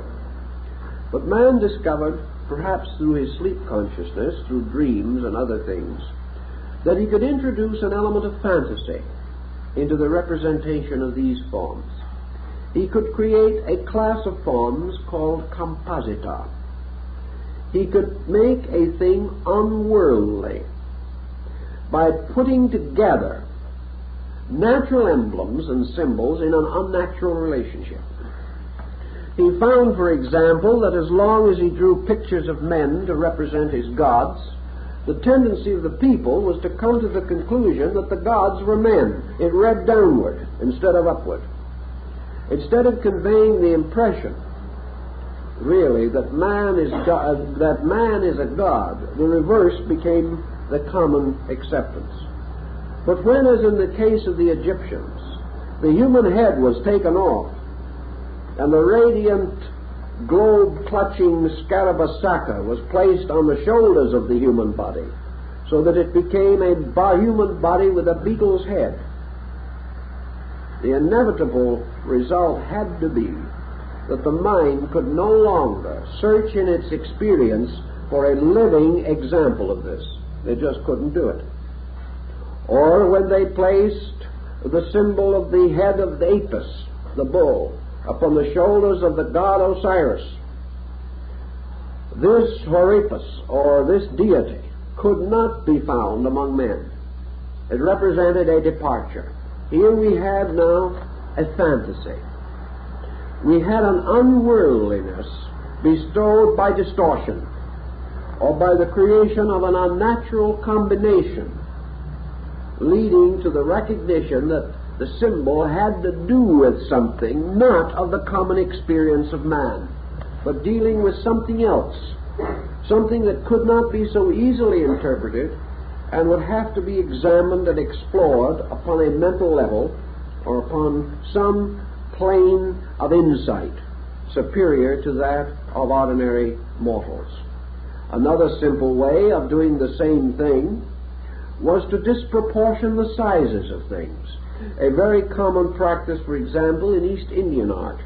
But man discovered, perhaps through his sleep consciousness, through dreams and other things, that he could introduce an element of fantasy into the representation of these forms. He could create a class of forms called composita. He could make a thing unworldly by putting together natural emblems and symbols in an unnatural relationship. He found, for example, that as long as he drew pictures of men to represent his gods, the tendency of the people was to come to the conclusion that the gods were men. It read downward instead of upward. Instead of conveying the impression, really, that man is a god, the reverse became the common acceptance. But when, as in the case of the Egyptians, the human head was taken off, and the radiant globe-clutching scarabasaka was placed on the shoulders of the human body, so that it became a human body with a beetle's head, the inevitable result had to be that the mind could no longer search in its experience for a living example of this. They just couldn't do it. Or when they placed the symbol of the head of the Apis, the bull, upon the shoulders of the god Osiris, this Horipus, or this deity, could not be found among men. It represented a departure. Here we have now a fantasy. We had an unworldliness bestowed by distortion, or by the creation of an unnatural combination, leading to the recognition that the symbol had to do with something not of the common experience of man, but dealing with something else, something that could not be so easily interpreted and would have to be examined and explored upon a mental level or upon some plane of insight superior to that of ordinary mortals. Another simple way of doing the same thing was to disproportion the sizes of things. A very common practice, for example, in East Indian art.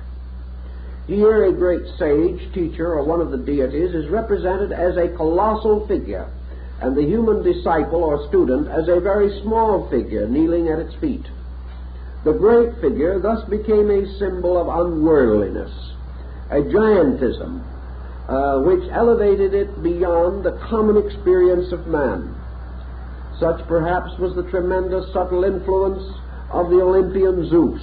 Here a great sage, teacher, or one of the deities is represented as a colossal figure, and the human disciple or student as a very small figure kneeling at its feet. The great figure thus became a symbol of unworldliness, a giantism, which elevated it beyond the common experience of man. Such perhaps was the tremendous subtle influence of the Olympian Zeus,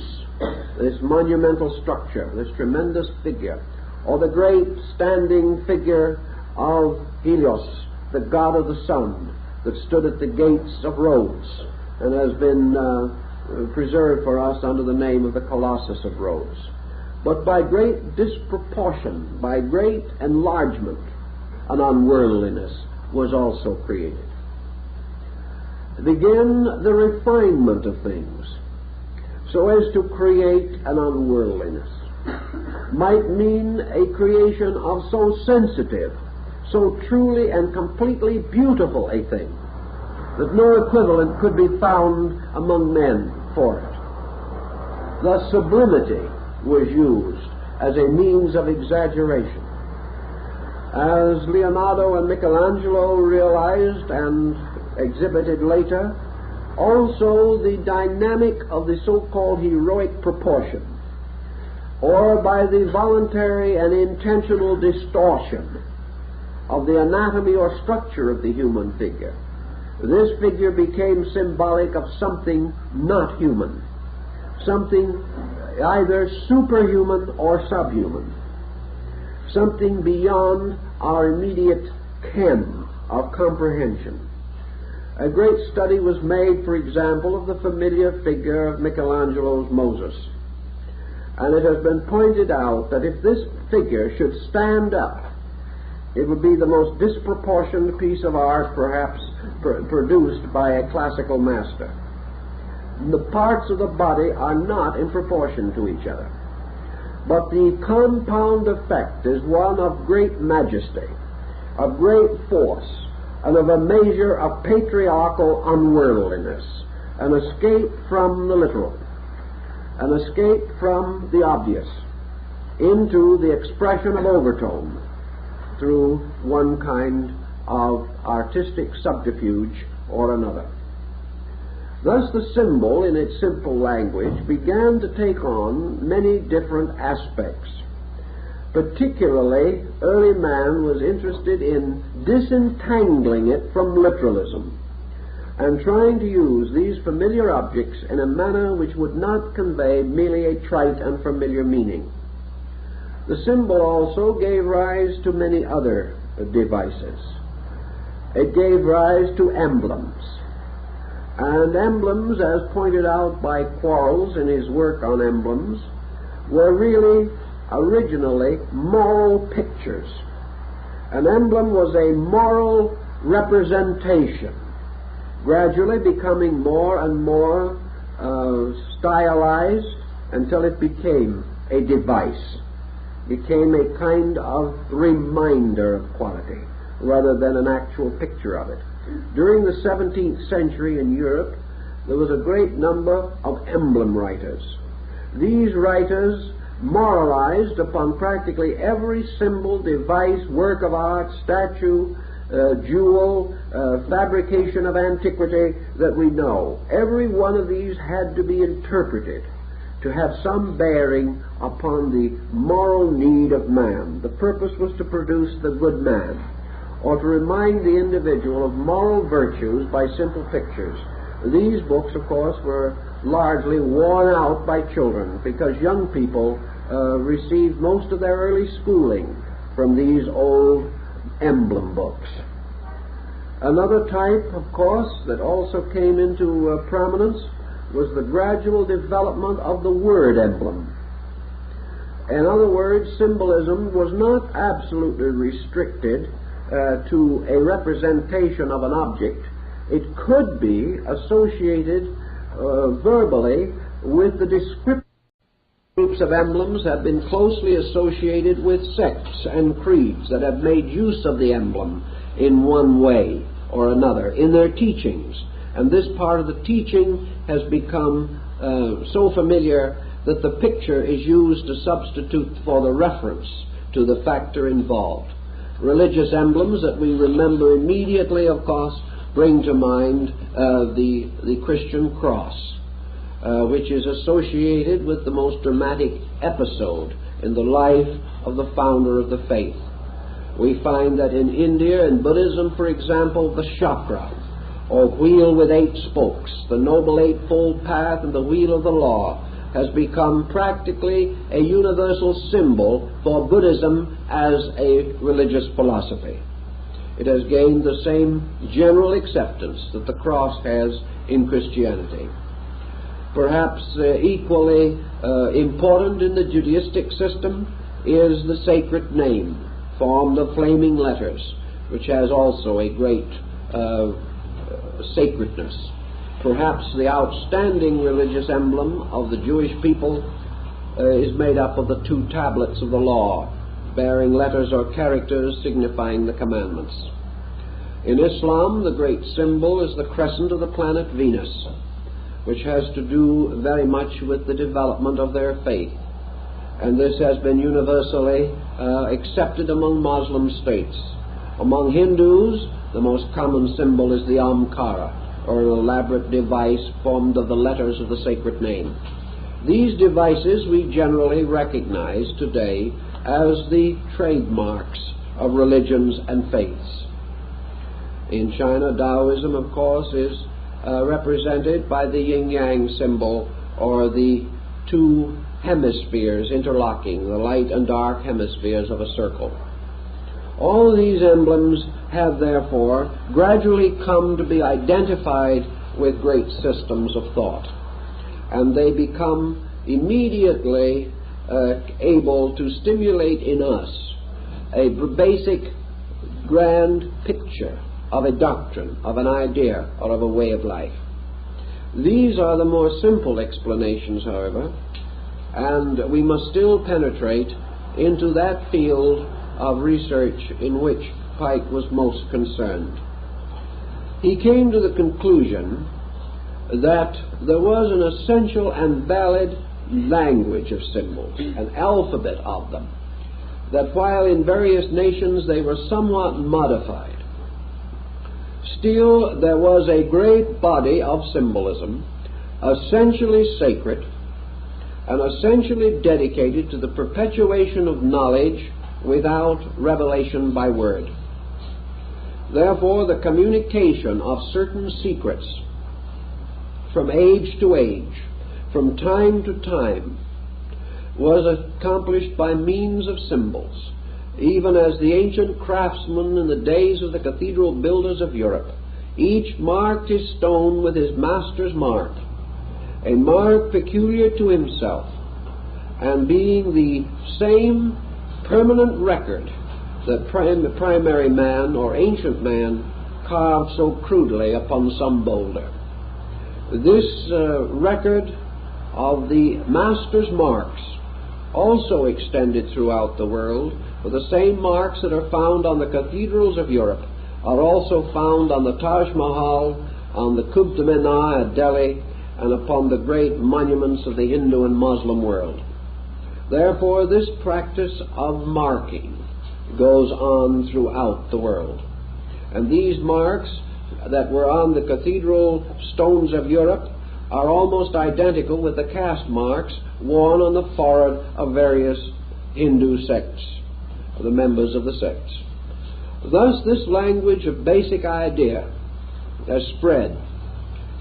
this monumental structure, this tremendous figure, or the great standing figure of Helios, the god of the sun, that stood at the gates of Rhodes and has been preserved for us under the name of the Colossus of Rhodes. But by great disproportion, by great enlargement, an unworldliness was also created. Began the refinement of things, so as to create an unworldliness. Might mean a creation of so sensitive, so truly and completely beautiful a thing, that no equivalent could be found among men for it. Thus sublimity was used as a means of exaggeration. As Leonardo and Michelangelo realized and exhibited later, also the dynamic of the so-called heroic proportion, or by the voluntary and intentional distortion of the anatomy or structure of the human figure, this figure became symbolic of something not human, something either superhuman or subhuman, something beyond our immediate ken of comprehension. A great study was made, for example, of the familiar figure of Michelangelo's Moses. And it has been pointed out that if this figure should stand up, it would be the most disproportioned piece of art perhaps produced by a classical master. The parts of the body are not in proportion to each other, but the compound effect is one of great majesty, of great force, and of a measure of patriarchal unworldliness, an escape from the literal, an escape from the obvious, into the expression of overtone through one kind of artistic subterfuge or another. Thus the symbol, in its simple language, began to take on many different aspects. Particularly, early man was interested in disentangling it from literalism and trying to use these familiar objects in a manner which would not convey merely a trite and familiar meaning. The symbol also gave rise to many other devices. It gave rise to emblems. And emblems, as pointed out by Quarles in his work on emblems, were really originally moral pictures. An emblem was a moral representation, gradually becoming more and more stylized until it became a device, became a kind of reminder of quality rather than an actual picture of it. During the 17th century in Europe, there was a great number of emblem writers. These writers moralized upon practically every symbol, device, work of art, statue, jewel, fabrication of antiquity that we know. Every one of these had to be interpreted to have some bearing upon the moral need of man. The purpose was to produce the good man, or to remind the individual of moral virtues by simple pictures. These books, of course, were largely worn out by children because young people received most of their early schooling from these old emblem books. Another type, of course, that also came into prominence was the gradual development of the word emblem. In other words, symbolism was not absolutely restricted to a representation of an object. It could be associated verbally with the description. Groups of emblems have been closely associated with sects and creeds that have made use of the emblem in one way or another in their teachings. And this part of the teaching has become so familiar that the picture is used to substitute for the reference to the factor involved. Religious emblems that we remember immediately, of course, bring to mind the Christian cross, which is associated with the most dramatic episode in the life of the founder of the faith. We find that in India, in Buddhism, for example, the chakra, or wheel with 8 spokes, the Noble Eightfold Path and the wheel of the law, has become practically a universal symbol for Buddhism as a religious philosophy. It has gained the same general acceptance that the cross has in Christianity. Perhaps equally important in the Judaistic system is the sacred name, formed of flaming letters, which has also a great sacredness. Perhaps the outstanding religious emblem of the Jewish people is made up of the 2 tablets of the law, bearing letters or characters signifying the commandments. In Islam, the great symbol is the crescent of the planet Venus, which has to do very much with the development of their faith. And this has been universally accepted among Muslim states. Among Hindus, the most common symbol is the Omkara, or an elaborate device formed of the letters of the sacred name. These devices we generally recognize today as the trademarks of religions and faiths. In China, Taoism, of course, is represented by the yin-yang symbol, or the two hemispheres interlocking, the light and dark hemispheres of a circle. All these emblems have therefore gradually come to be identified with great systems of thought, and they become immediately able to stimulate in us a basic grand picture of a doctrine, of an idea, or of a way of life. These are the more simple explanations, however, and we must still penetrate into that field of research in which Pike was most concerned. He came to the conclusion that there was an essential and valid language of symbols, an alphabet of them, that while in various nations they were somewhat modified, still there was a great body of symbolism, essentially sacred and essentially dedicated to the perpetuation of knowledge without revelation by word. Therefore, the communication of certain secrets from age to age, from time to time, was accomplished by means of symbols, even as the ancient craftsmen in the days of the cathedral builders of Europe each marked his stone with his master's mark, a mark peculiar to himself, and being the same permanent record that the primary man or ancient man carved so crudely upon some boulder. This record of the master's marks also extended throughout the world, for the same marks that are found on the cathedrals of Europe are also found on the Taj Mahal, on the Qutb Minar at Delhi, and upon the great monuments of the Hindu and Muslim world. Therefore, this practice of marking goes on throughout the world. And these marks that were on the cathedral stones of Europe are almost identical with the caste marks worn on the forehead of various Hindu sects, the members of the sects. Thus, this language of basic idea has spread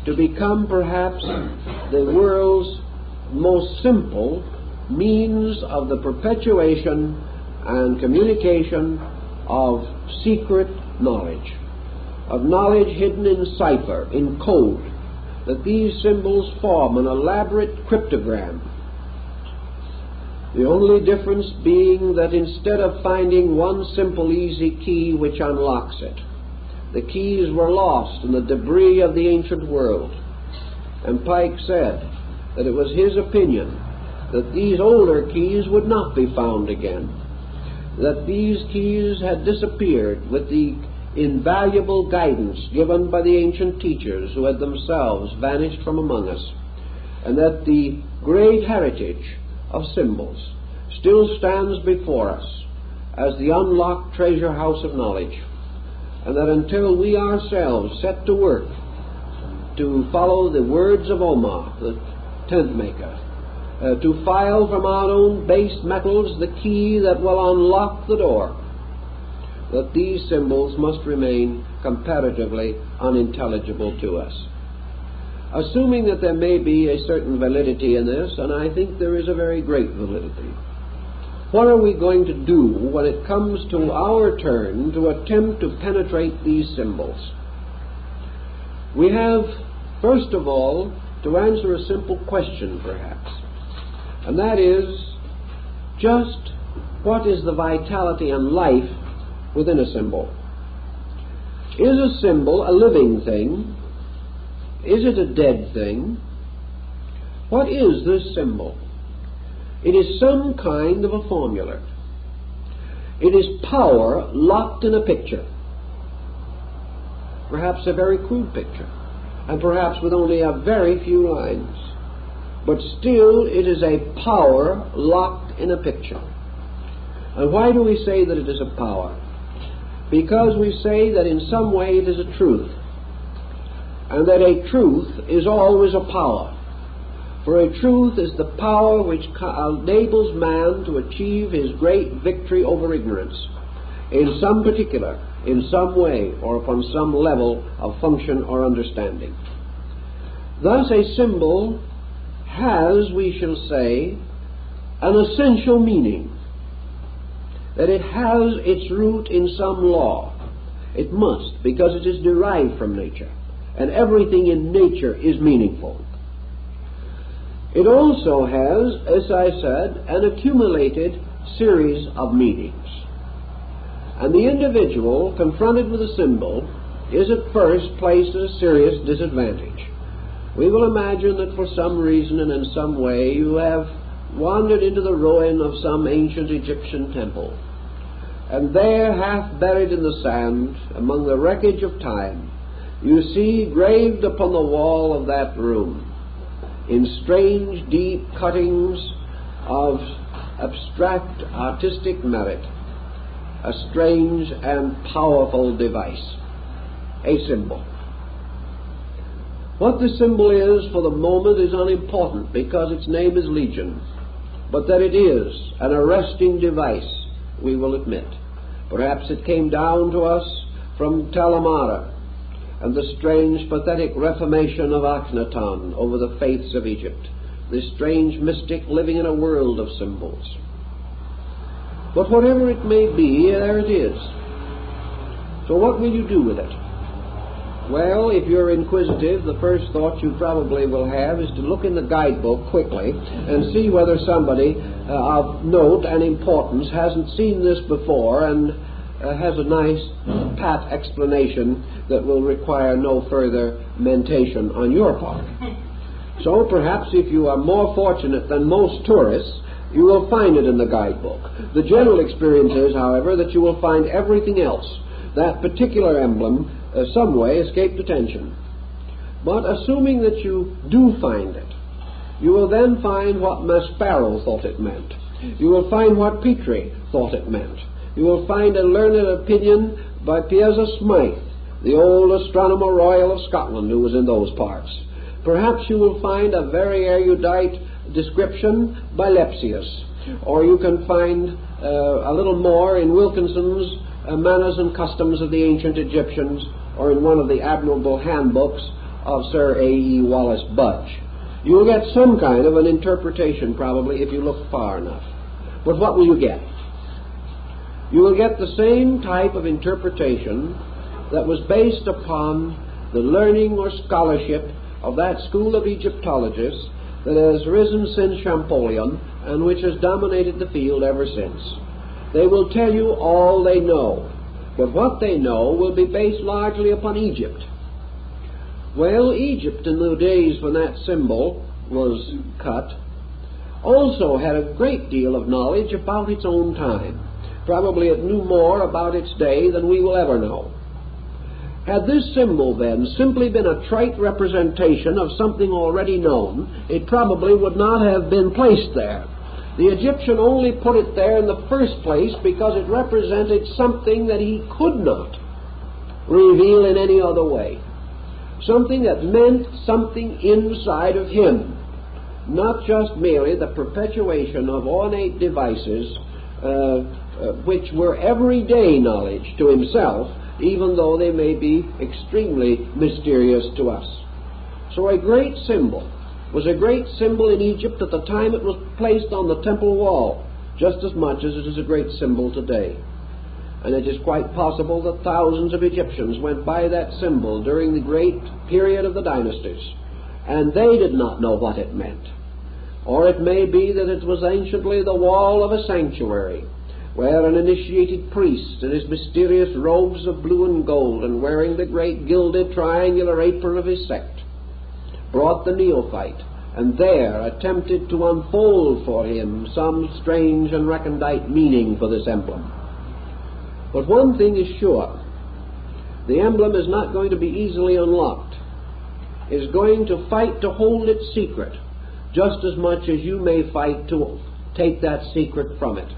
to become perhaps the world's most simple means of the perpetuation and communication of secret knowledge, of knowledge hidden in cipher, in code, that these symbols form an elaborate cryptogram. The only difference being that instead of finding one simple easy key which unlocks it, the keys were lost in the debris of the ancient world. And Pike said that it was his opinion that these older keys would not be found again, that these keys had disappeared with the invaluable guidance given by the ancient teachers who had themselves vanished from among us, and that the great heritage of symbols still stands before us as the unlocked treasure house of knowledge, and that until we ourselves set to work to follow the words of Omar, the tent maker, to file from our own base metals the key that will unlock the door, that these symbols must remain comparatively unintelligible to us. Assuming that there may be a certain validity in this, and I think there is a very great validity, what are we going to do when it comes to our turn to attempt to penetrate these symbols? We have, first of all, to answer a simple question, perhaps, and that is, just what is the vitality and life within a symbol? Is a symbol a living thing? Is it a dead thing? What is this symbol? It is some kind of a formula. It is power locked in a picture. perhaps a very crude picture, and perhaps with only a very few lines. But still it is a power locked in a picture. And why do we say that it is a power? Because we say that in some way it is a truth, and that a truth is always a power. For a truth is the power which enables man to achieve his great victory over ignorance in some particular, in some way, or upon some level of function or understanding. Thus a symbol has, we shall say, an essential meaning, that it has its root in some law. It must, because it is derived from nature, and everything in nature is meaningful. It also has, as I said, an accumulated series of meanings. And the individual confronted with a symbol is at first placed at a serious disadvantage. We will imagine that for some reason and in some way you have wandered into the ruin of some ancient Egyptian temple, and there, half buried in the sand, among the wreckage of time, you see graved upon the wall of that room, in strange, deep cuttings of abstract artistic merit, a strange and powerful device, a symbol. What the symbol is for the moment is unimportant, because its name is Legion, but that it is an arresting device, we will admit. Perhaps it came down to us from Talamara and the strange, pathetic reformation of Akhenaton over the faiths of Egypt, this strange mystic living in a world of symbols. But whatever it may be, there it is. So what will you do with it? Well, if you're inquisitive, the first thought you probably will have is to look in the guidebook quickly and see whether somebody of note and importance hasn't seen this before and has a nice pat explanation that will require no further mentation on your part. So perhaps if you are more fortunate than most tourists, you will find it in the guidebook. The general experience is, however, that you will find everything else. That particular emblem some way escaped attention. But assuming that you do find it, you will then find what Maspero thought it meant. You will find what Petrie thought it meant. You will find a learned opinion by Piazza Smythe, the old Astronomer Royal of Scotland, who was in those parts. Perhaps you will find a very erudite description by Lepsius, or you can find a little more in Wilkinson's Manners and Customs of the Ancient Egyptians, or in one of the admirable handbooks of Sir A.E. Wallace Budge. You will get some kind of an interpretation, probably, if you look far enough. But what will you get? You will get the same type of interpretation that was based upon the learning or scholarship of that school of Egyptologists that has risen since Champollion and which has dominated the field ever since. They will tell you all they know, but what they know will be based largely upon Egypt. Well, Egypt in the days when that symbol was cut also had a great deal of knowledge about its own time. Probably it knew more about its day than we will ever know. Had this symbol then simply been a trite representation of something already known, it probably would not have been placed there. The Egyptian only put it there in the first place because it represented something that he could not reveal in any other way. Something that meant something inside of him, not just merely the perpetuation of ornate devices which were everyday knowledge to himself, even though they may be extremely mysterious to us. So a great symbol was a great symbol in Egypt at the time it was placed on the temple wall, just as much as it is a great symbol today. And it is quite possible that thousands of Egyptians went by that symbol during the great period of the dynasties, and they did not know what it meant. Or it may be that it was anciently the wall of a sanctuary, where an initiated priest in his mysterious robes of blue and gold, and wearing the great gilded triangular apron of his sect, brought the neophyte, and there attempted to unfold for him some strange and recondite meaning for this emblem. But one thing is sure, The emblem is not going to be easily unlocked. It's going to fight to hold its secret just as much as you may fight to take that secret from it.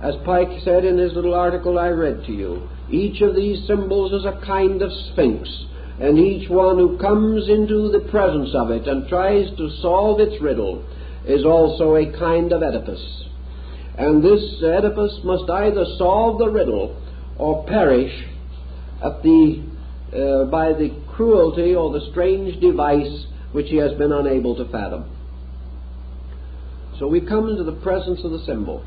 As Pike said in his little article I read to you, each of these symbols is a kind of sphinx, and each one who comes into the presence of it and tries to solve its riddle is also a kind of Oedipus. And this Oedipus must either solve the riddle or perish at by the cruelty or the strange device which he has been unable to fathom. So we come into the presence of the symbol,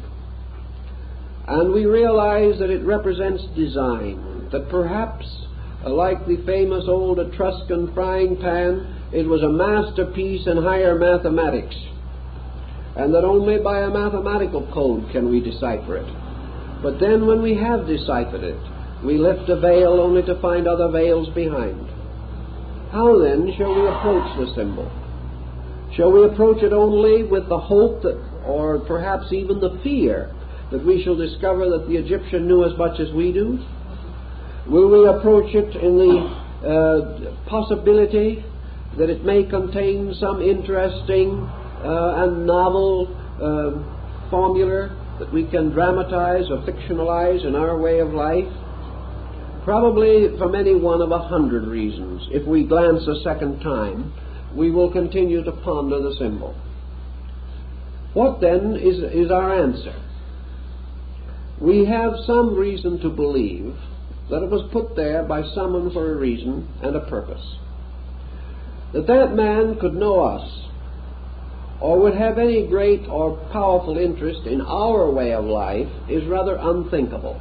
and we realize that it represents design, that perhaps, like the famous old Etruscan frying pan, it was a masterpiece in higher mathematics, and that only by a mathematical code can we decipher it. But then when we have deciphered it, we lift a veil only to find other veils behind. How then shall we approach the symbol? Shall we approach it only with the hope that, or perhaps even the fear, that we shall discover that the Egyptian knew as much as we do? Will we approach it in the possibility that it may contain some interesting and novel formula that we can dramatize or fictionalize in our way of life? Probably from any one of 100 reasons. If we glance a second time, we will continue to ponder the symbol. What then is our answer? We have some reason to believe that it was put there by someone for a reason and a purpose. That man could know us, or would have any great or powerful interest in our way of life, is rather unthinkable.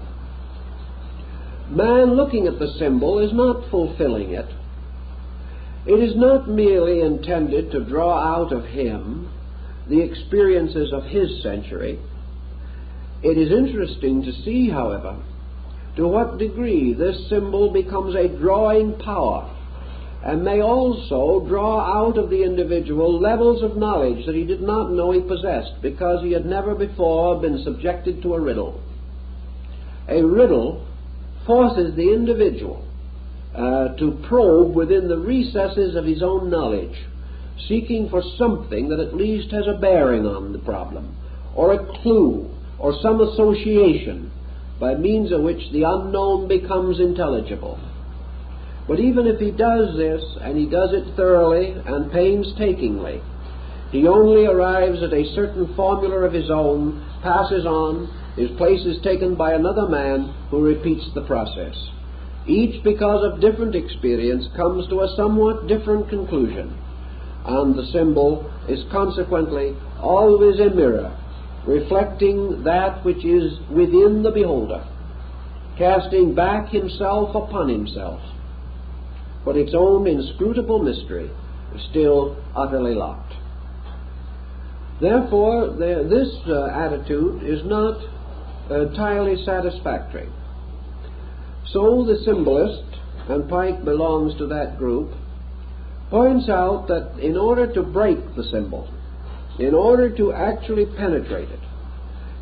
Man looking at the symbol is not fulfilling it. It is not merely intended to draw out of him the experiences of his century. It is interesting to see, however, to what degree this symbol becomes a drawing power, and may also draw out of the individual levels of knowledge that he did not know he possessed, because he had never before been subjected to a riddle. A riddle forces the individual to probe within the recesses of his own knowledge, seeking for something that at least has a bearing on the problem, or a clue, or some association by means of which the unknown becomes intelligible. But even if he does this, and he does it thoroughly and painstakingly, he only arrives at a certain formula of his own, passes on, his place is taken by another man who repeats the process. Each, because of different experience, comes to a somewhat different conclusion, and the symbol is consequently always a mirror, reflecting that which is within the beholder, casting back himself upon himself. But its own inscrutable mystery is still utterly locked. Therefore, this attitude is not entirely satisfactory. So the symbolist, and Pike belongs to that group, points out that in order to break the symbol, in order to actually penetrate it,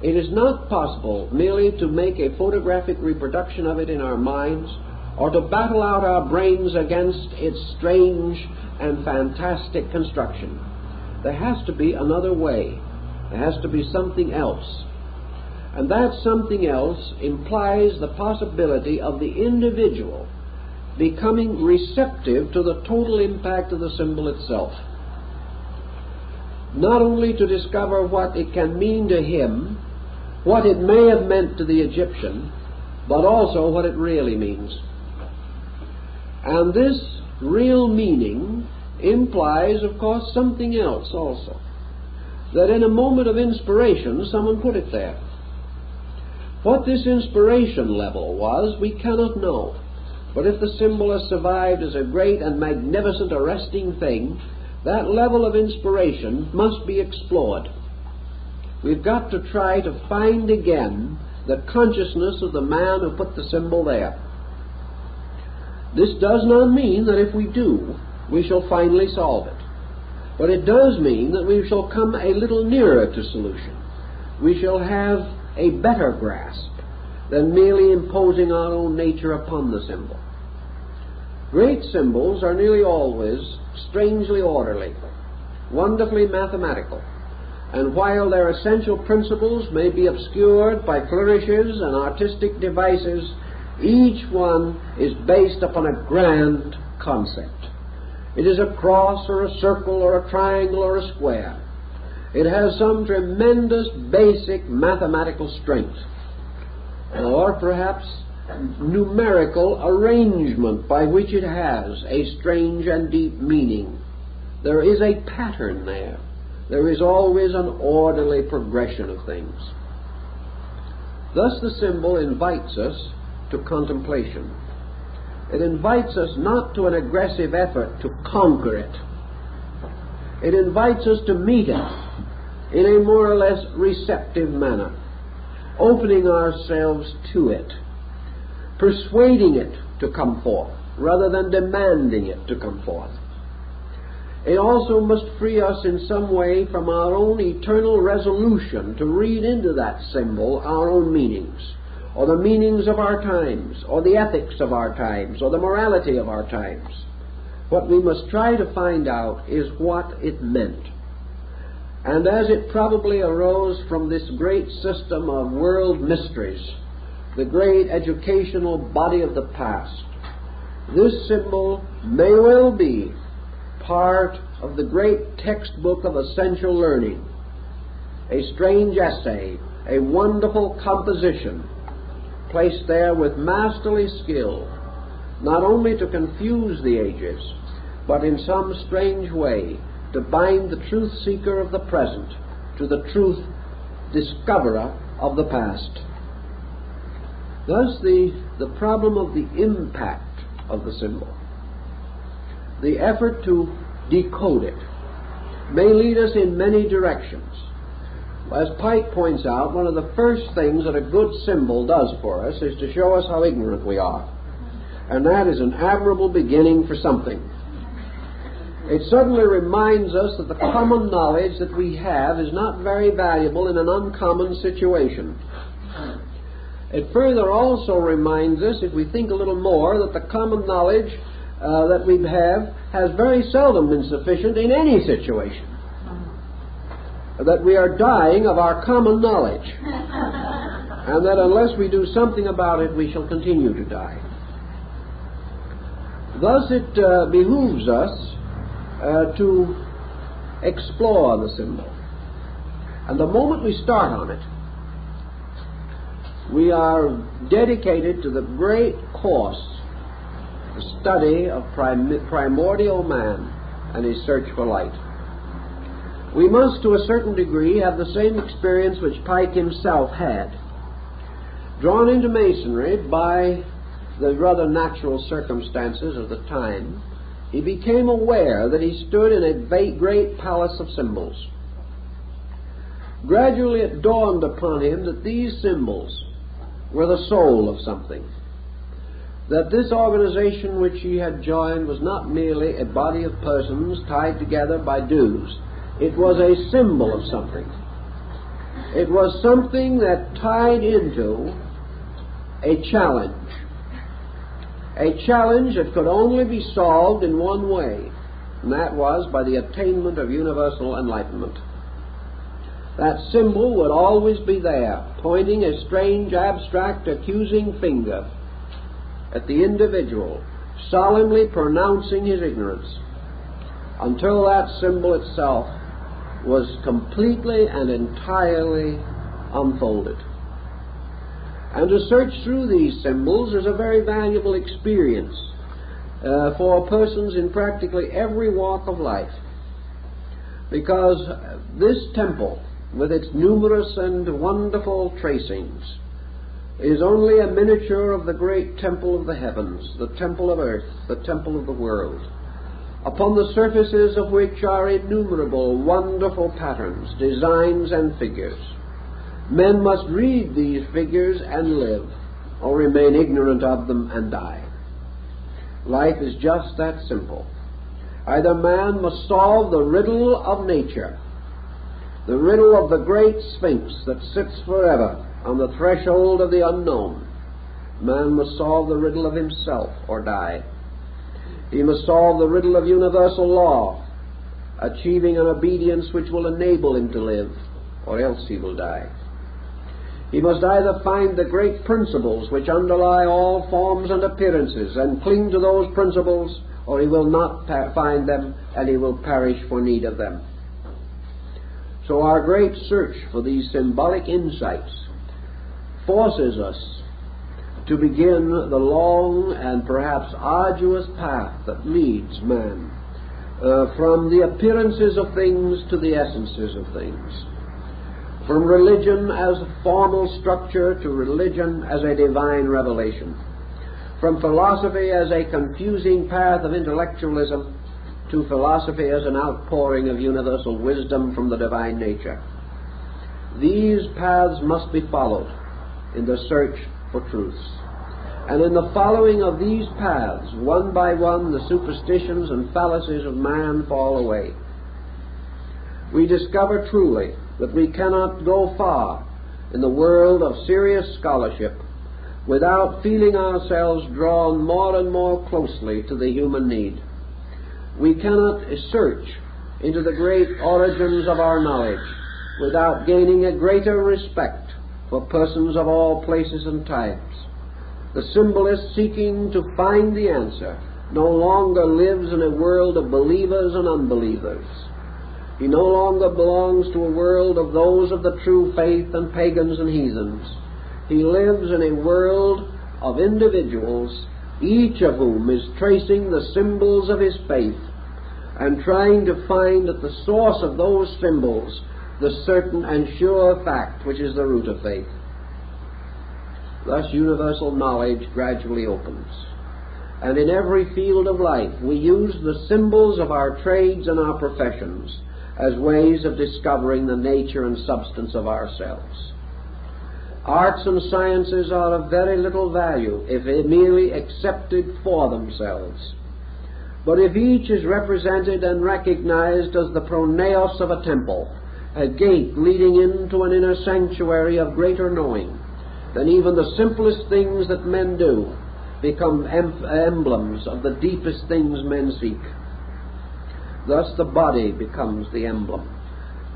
it is not possible merely to make a photographic reproduction of it in our minds, or to battle out our brains against its strange and fantastic construction. There has to be another way. There has to be something else. And that something else implies the possibility of the individual becoming receptive to the total impact of the symbol itself. Not only to discover what it can mean to him, what it may have meant to the Egyptian, but also what it really means. And this real meaning implies, of course, something else also. That in a moment of inspiration, someone put it there. What this inspiration level was, we cannot know. But if the symbol has survived as a great and magnificent arresting thing, that level of inspiration must be explored. We've got to try to find again the consciousness of the man who put the symbol there. This does not mean that if we do, we shall finally solve it. But it does mean that we shall come a little nearer to solution. We shall have a better grasp than merely imposing our own nature upon the symbol. Great symbols are nearly always strangely orderly, wonderfully mathematical, and while their essential principles may be obscured by flourishes and artistic devices, each one is based upon a grand concept. It is a cross or a circle or a triangle or a square. It has some tremendous basic mathematical strength, or perhaps numerical arrangement by which it has a strange and deep meaning. There is a pattern there. There is always an orderly progression of things. Thus the symbol invites us to contemplation. It invites us not to an aggressive effort to conquer it. It invites us to meet it in a more or less receptive manner, opening ourselves to it, persuading it to come forth rather than demanding it to come forth. It also must free us in some way from our own eternal resolution to read into that symbol our own meanings, or the meanings of our times, or the ethics of our times, or the morality of our times. What we must try to find out is what it meant. And as it probably arose from this great system of world mysteries, the great educational body of the past, this symbol may well be part of the great textbook of essential learning, a strange essay, a wonderful composition, placed there with masterly skill, not only to confuse the ages, but in some strange way to bind the truth seeker of the present to the truth discoverer of the past. Thus the problem of the impact of the symbol, the effort to decode it, may lead us in many directions. As Pike points out, one of the first things that a good symbol does for us is to show us how ignorant we are. And that is an admirable beginning for something. It suddenly reminds us that the common knowledge that we have is not very valuable in an uncommon situation. It further also reminds us, if we think a little more, that the common knowledge that we have has very seldom been sufficient in any situation. That we are dying of our common knowledge, and that unless we do something about it, we shall continue to die. Thus it behooves us to explore the symbol. And the moment we start on it, we are dedicated to the great course, the study of primordial man and his search for light. We must, to a certain degree, have the same experience which Pike himself had. Drawn into Masonry by the rather natural circumstances of the time, he became aware that he stood in a great palace of symbols. Gradually it dawned upon him that these symbols were the soul of something, that this organization which he had joined was not merely a body of persons tied together by dues. It was a symbol of something. It was something that tied into a challenge that could only be solved in one way, and that was by the attainment of universal enlightenment. That symbol would always be there, pointing a strange, abstract, accusing finger at the individual, solemnly pronouncing his ignorance, until that symbol itself was completely and entirely unfolded. And to search through these symbols is a very valuable experience for persons in practically every walk of life, because this temple, with its numerous and wonderful tracings, is only a miniature of the great temple of the heavens, the temple of earth, the temple of the world, upon the surfaces of which are innumerable wonderful patterns, designs, and figures. Men must read these figures and live, or remain ignorant of them and die. Life is just that simple. Either man must solve the riddle of nature, the riddle of the great Sphinx that sits forever on the threshold of the unknown. Man must solve the riddle of himself or die. He must solve the riddle of universal law, achieving an obedience which will enable him to live, or else he will die. He must either find the great principles which underlie all forms and appearances and cling to those principles, or he will not find them, and he will perish for need of them. So our great search for these symbolic insights forces us to begin the long and perhaps arduous path that leads man from the appearances of things to the essences of things, from religion as a formal structure to religion as a divine revelation, from philosophy as a confusing path of intellectualism to philosophy as an outpouring of universal wisdom from the divine nature. These paths must be followed in the search for truths. And in the following of these paths, one by one, the superstitions and fallacies of man fall away. We discover truly that we cannot go far in the world of serious scholarship without feeling ourselves drawn more and more closely to the human need. We cannot search into the great origins of our knowledge without gaining a greater respect for persons of all places and times. The symbolist, seeking to find the answer, no longer lives in a world of believers and unbelievers. He no longer belongs to a world of those of the true faith and pagans and heathens. He lives in a world of individuals, each of whom is tracing the symbols of his faith and trying to find at the source of those symbols the certain and sure fact which is the root of faith. Thus universal knowledge gradually opens. And in every field of life we use the symbols of our trades and our professions as ways of discovering the nature and substance of ourselves. Arts and sciences are of very little value if merely accepted for themselves. But if each is represented and recognized as the pronaos of a temple, a gate leading into an inner sanctuary of greater knowing, then even the simplest things that men do become emblems of the deepest things men seek. Thus the body becomes the emblem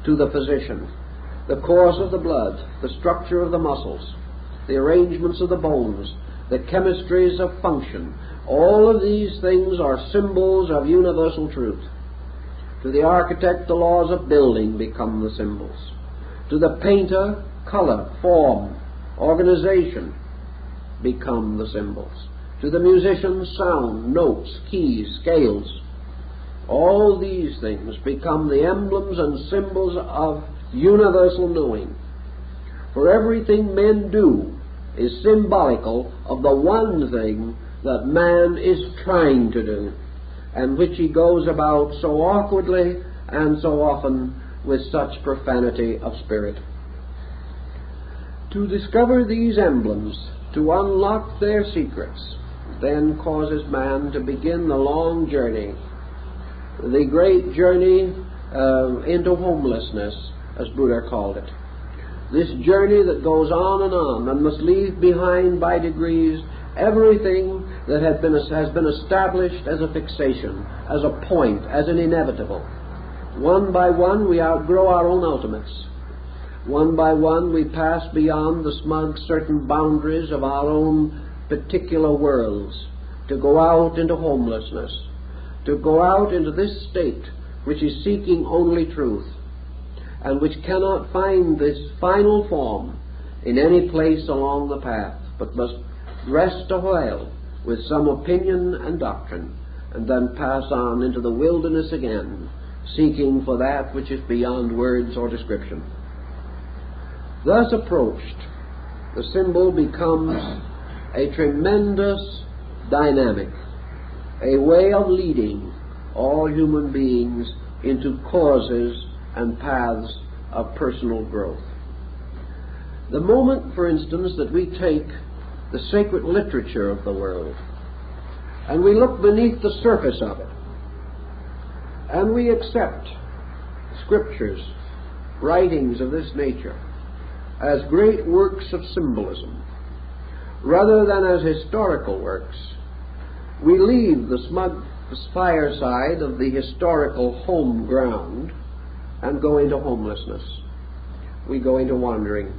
to the physician. The course of the blood, the structure of the muscles, the arrangements of the bones, the chemistries of function, all of these things are symbols of universal truth. To the architect, the laws of building become the symbols. To the painter, color, form, organization become the symbols. To the musician, sound, notes, keys, scales. All these things become the emblems and symbols of universal knowing. For everything men do is symbolical of the one thing that man is trying to do, and which he goes about so awkwardly and so often with such profanity of spirit. To discover these emblems, to unlock their secrets, then causes man to begin the long journey, the great journey into homelessness, as Buddha called it. This journey that goes on and must leave behind by degrees everything that has been established as a fixation, as a point, as an inevitable. One by one we outgrow our own ultimates. One by one we pass beyond the smug certain boundaries of our own particular worlds, to go out into homelessness, to go out into this state which is seeking only truth, and which cannot find this final form in any place along the path, but must rest a while with some opinion and doctrine, and then pass on into the wilderness again, seeking for that which is beyond words or description. Thus approached, the symbol becomes a tremendous dynamic, a way of leading all human beings into causes and paths of personal growth. The moment, for instance, that we take the sacred literature of the world and we look beneath the surface of it and we accept scriptures, writings of this nature, as great works of symbolism rather than as historical works, we leave the smug fireside of the historical home ground and go into homelessness. We go into wandering.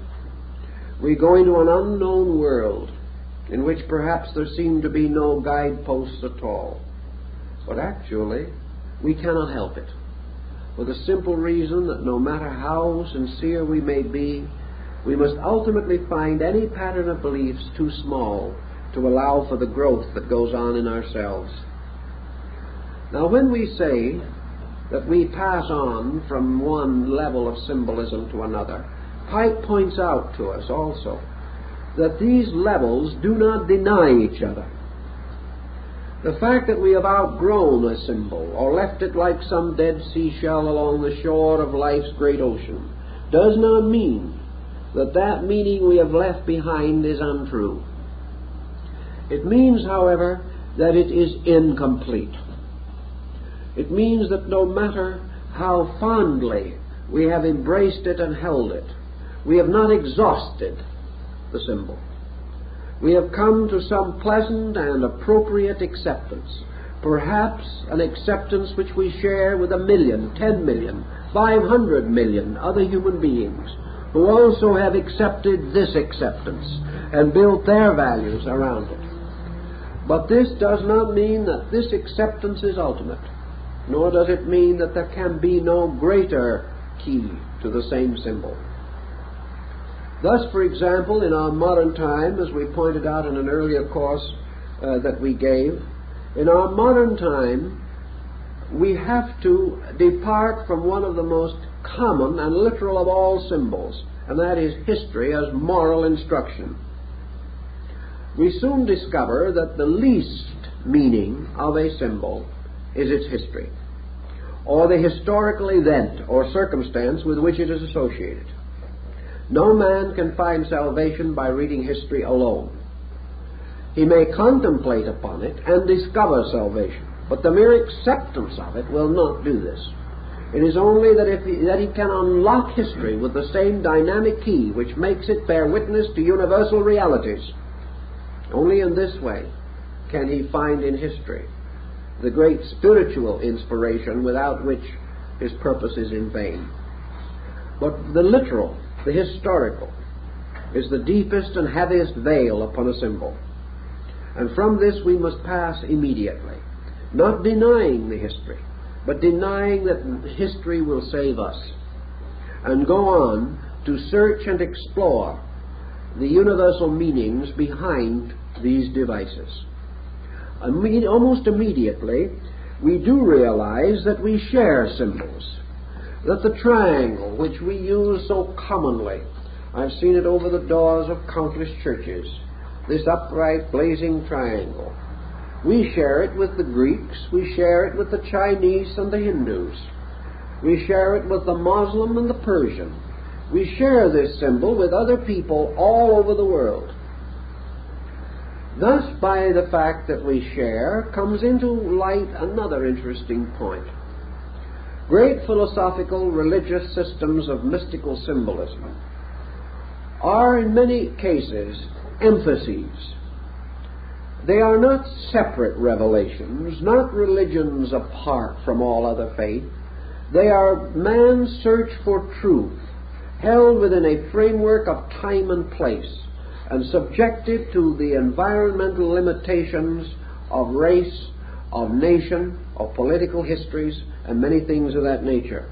We go into an unknown world in which perhaps there seem to be no guideposts at all. But actually, we cannot help it, for the simple reason that no matter how sincere we may be, we must ultimately find any pattern of beliefs too small to allow for the growth that goes on in ourselves. Now, when we say that we pass on from one level of symbolism to another, Pike points out to us also that these levels do not deny each other. The fact that we have outgrown a symbol or left it like some dead seashell along the shore of life's great ocean does not mean that that meaning we have left behind is untrue. It means, however, that it is incomplete. It means that no matter how fondly we have embraced it and held it, we have not exhausted the symbol. We have come to some pleasant and appropriate acceptance, perhaps an acceptance which we share with 1 million, 10 million, 500 million other human beings who also have accepted this acceptance and built their values around it. But this does not mean that this acceptance is ultimate, nor does it mean that there can be no greater key to the same symbol. Thus, for example, in our modern time, as we pointed out in an earlier course that we gave, in our modern time, we have to depart from one of the most common and literal of all symbols, and that is history as moral instruction. We soon discover that the least meaning of a symbol is its history, or the historical event or circumstance with which it is associated. No man can find salvation by reading history alone. He may contemplate upon it and discover salvation, but the mere acceptance of it will not do this. It is only that he can unlock history with the same dynamic key which makes it bear witness to universal realities. Only in this way can he find in history the great spiritual inspiration without which his purpose is in vain. But the literal, the historical, is the deepest and heaviest veil upon a symbol. And from this we must pass immediately, not denying the history, but denying that history will save us, and go on to search and explore the universal meanings behind these devices. Almost immediately, we do realize that we share symbols, that the triangle, which we use so commonly, I've seen it over the doors of countless churches, this upright, blazing triangle. We share it with the Greeks, we share it with the Chinese and the Hindus, we share it with the Muslim and the Persian. We share this symbol with other people all over the world. Thus, by the fact that we share, comes into light another interesting point. Great philosophical, religious systems of mystical symbolism are in many cases emphases. They are not separate revelations, not religions apart from all other faith. They are man's search for truth, held within a framework of time and place, and subjected to the environmental limitations of race, of nation, of political histories, and many things of that nature.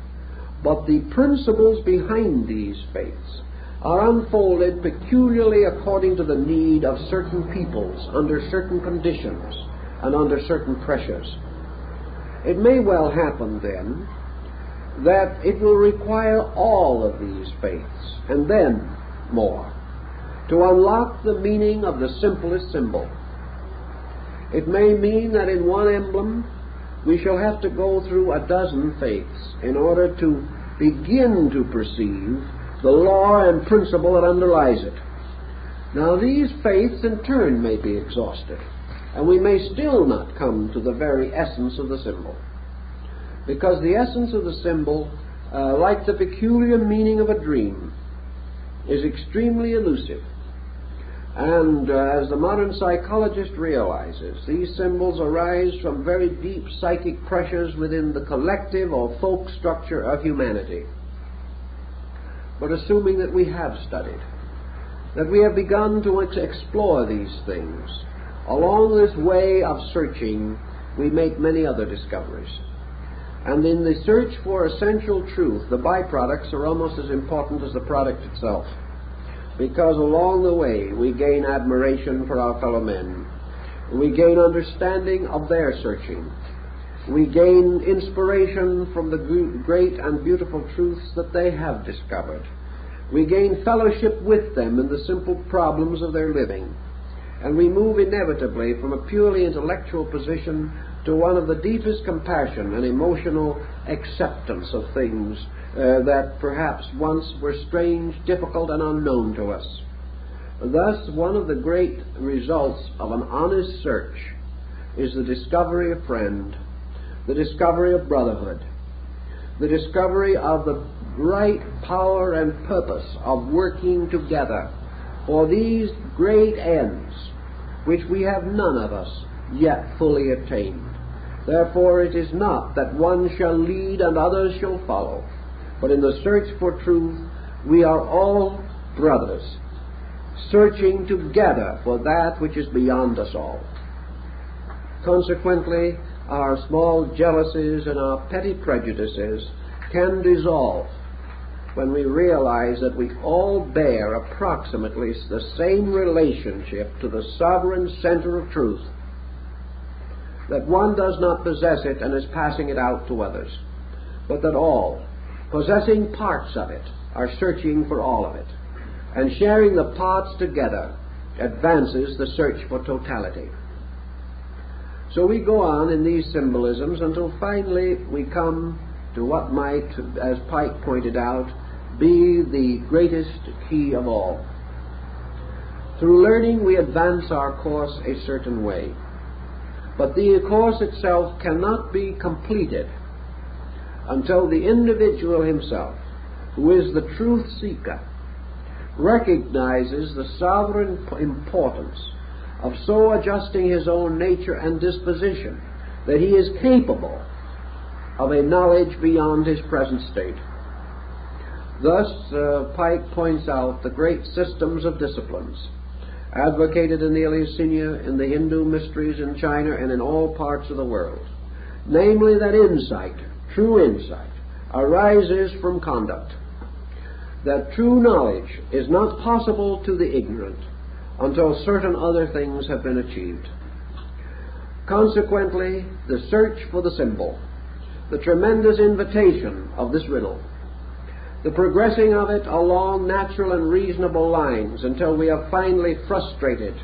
But the principles behind these faiths are unfolded peculiarly according to the need of certain peoples, under certain conditions, and under certain pressures. It may well happen, then, that it will require all of these faiths, and then more, to unlock the meaning of the simplest symbol. It may mean that in one emblem we shall have to go through a dozen faiths in order to begin to perceive the law and principle that underlies it. Now, these faiths in turn may be exhausted, and we may still not come to the very essence of the symbol, because the essence of the symbol, like the peculiar meaning of a dream, is extremely elusive. And as the modern psychologist realizes, these symbols arise from very deep psychic pressures within the collective or folk structure of humanity. But assuming that we have studied, that we have begun to explore these things, along this way of searching, we make many other discoveries. And in the search for essential truth, the byproducts are almost as important as the product itself, because along the way we gain admiration for our fellow men. We gain understanding of their searching. We gain inspiration from the great and beautiful truths that they have discovered. We gain fellowship with them in the simple problems of their living. And we move inevitably from a purely intellectual position to one of the deepest compassion and emotional acceptance of things that perhaps once were strange, difficult, and unknown to us. Thus, one of the great results of an honest search is the discovery of friend, the discovery of brotherhood, the discovery of the right power and purpose of working together for these great ends, which we have none of us yet fully attained. Therefore it is not that one shall lead and others shall follow, but in the search for truth we are all brothers, searching together for that which is beyond us all. Consequently, our small jealousies and our petty prejudices can dissolve when we realize that we all bear approximately the same relationship to the sovereign center of truth, that one does not possess it and is passing it out to others, but that all, possessing parts of it, are searching for all of it, and sharing the parts together advances the search for totality. So we go on in these symbolisms until finally we come to what might, as Pike pointed out, be the greatest key of all. Through learning we advance our course a certain way, but the course itself cannot be completed until the individual himself, who is the truth seeker, recognizes the sovereign importance of so adjusting his own nature and disposition that he is capable of a knowledge beyond his present state. Thus, Pike points out the great systems of disciplines advocated in the Eleusinian, in the Hindu mysteries in China, and in all parts of the world. Namely, that insight, true insight, arises from conduct. That true knowledge is not possible to the ignorant until certain other things have been achieved. Consequently, the search for the symbol, the tremendous invitation of this riddle, the progressing of it along natural and reasonable lines until we are finally frustrated,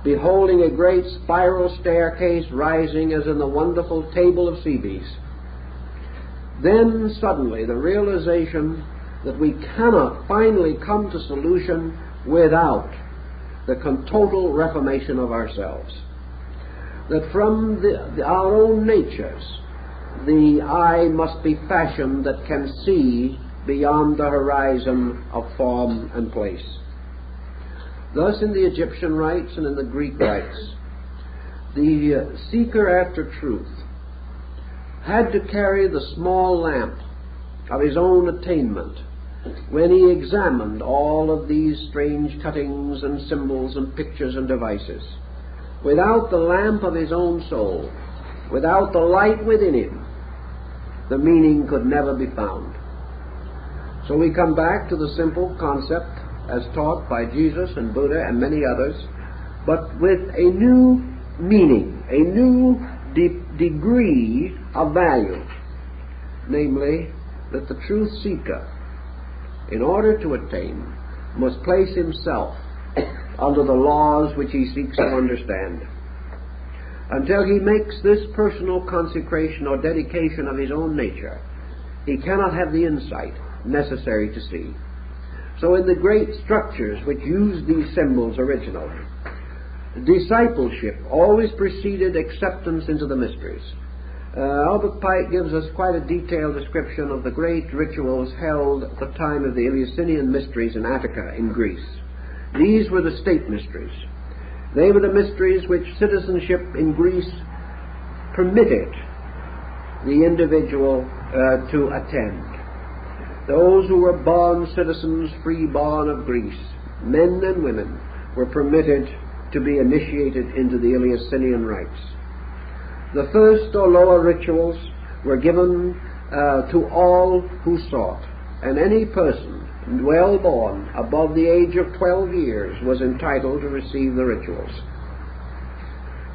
beholding a great spiral staircase rising as in the wonderful table of Cebes. Then suddenly the realization that we cannot finally come to solution without the total reformation of ourselves. That from our own natures, the eye must be fashioned that can see beyond the horizon of form and place. Thus in the Egyptian rites and in the Greek rites, the seeker after truth had to carry the small lamp of his own attainment when he examined all of these strange cuttings and symbols and pictures and devices. Without the lamp of his own soul, without the light within him, the meaning could never be found. So we come back to the simple concept as taught by Jesus and Buddha and many others, but with a new meaning, a new degree of value, namely that the truth seeker, in order to attain, must place himself under the laws which he seeks to understand. Until he makes this personal consecration or dedication of his own nature, he cannot have the insight necessary to see. So in the great structures which use these symbols originally, discipleship always preceded acceptance into the mysteries. Albert Pike gives us quite a detailed description of the great rituals held at the time of the Eleusinian mysteries in Attica in Greece. These were the state mysteries. They were the mysteries which citizenship in Greece permitted the individual to attend. Those who were born citizens, free-born of Greece, men and women, were permitted to be initiated into the Eleusinian rites. The first or lower rituals were given to all who sought, and any person well born above the age of 12 years was entitled to receive the rituals.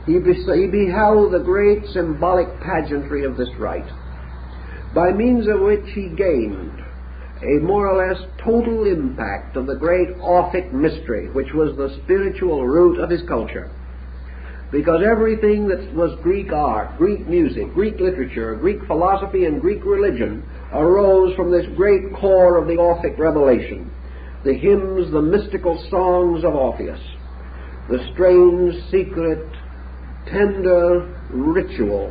He beheld the great symbolic pageantry of this rite, by means of which he gained a more or less total impact of the great Orphic mystery, which was the spiritual root of his culture. Because everything that was Greek art, Greek music, Greek literature, Greek philosophy, and Greek religion arose from this great core of the Orphic revelation. The hymns, the mystical songs of Orpheus, the strange, secret, tender ritual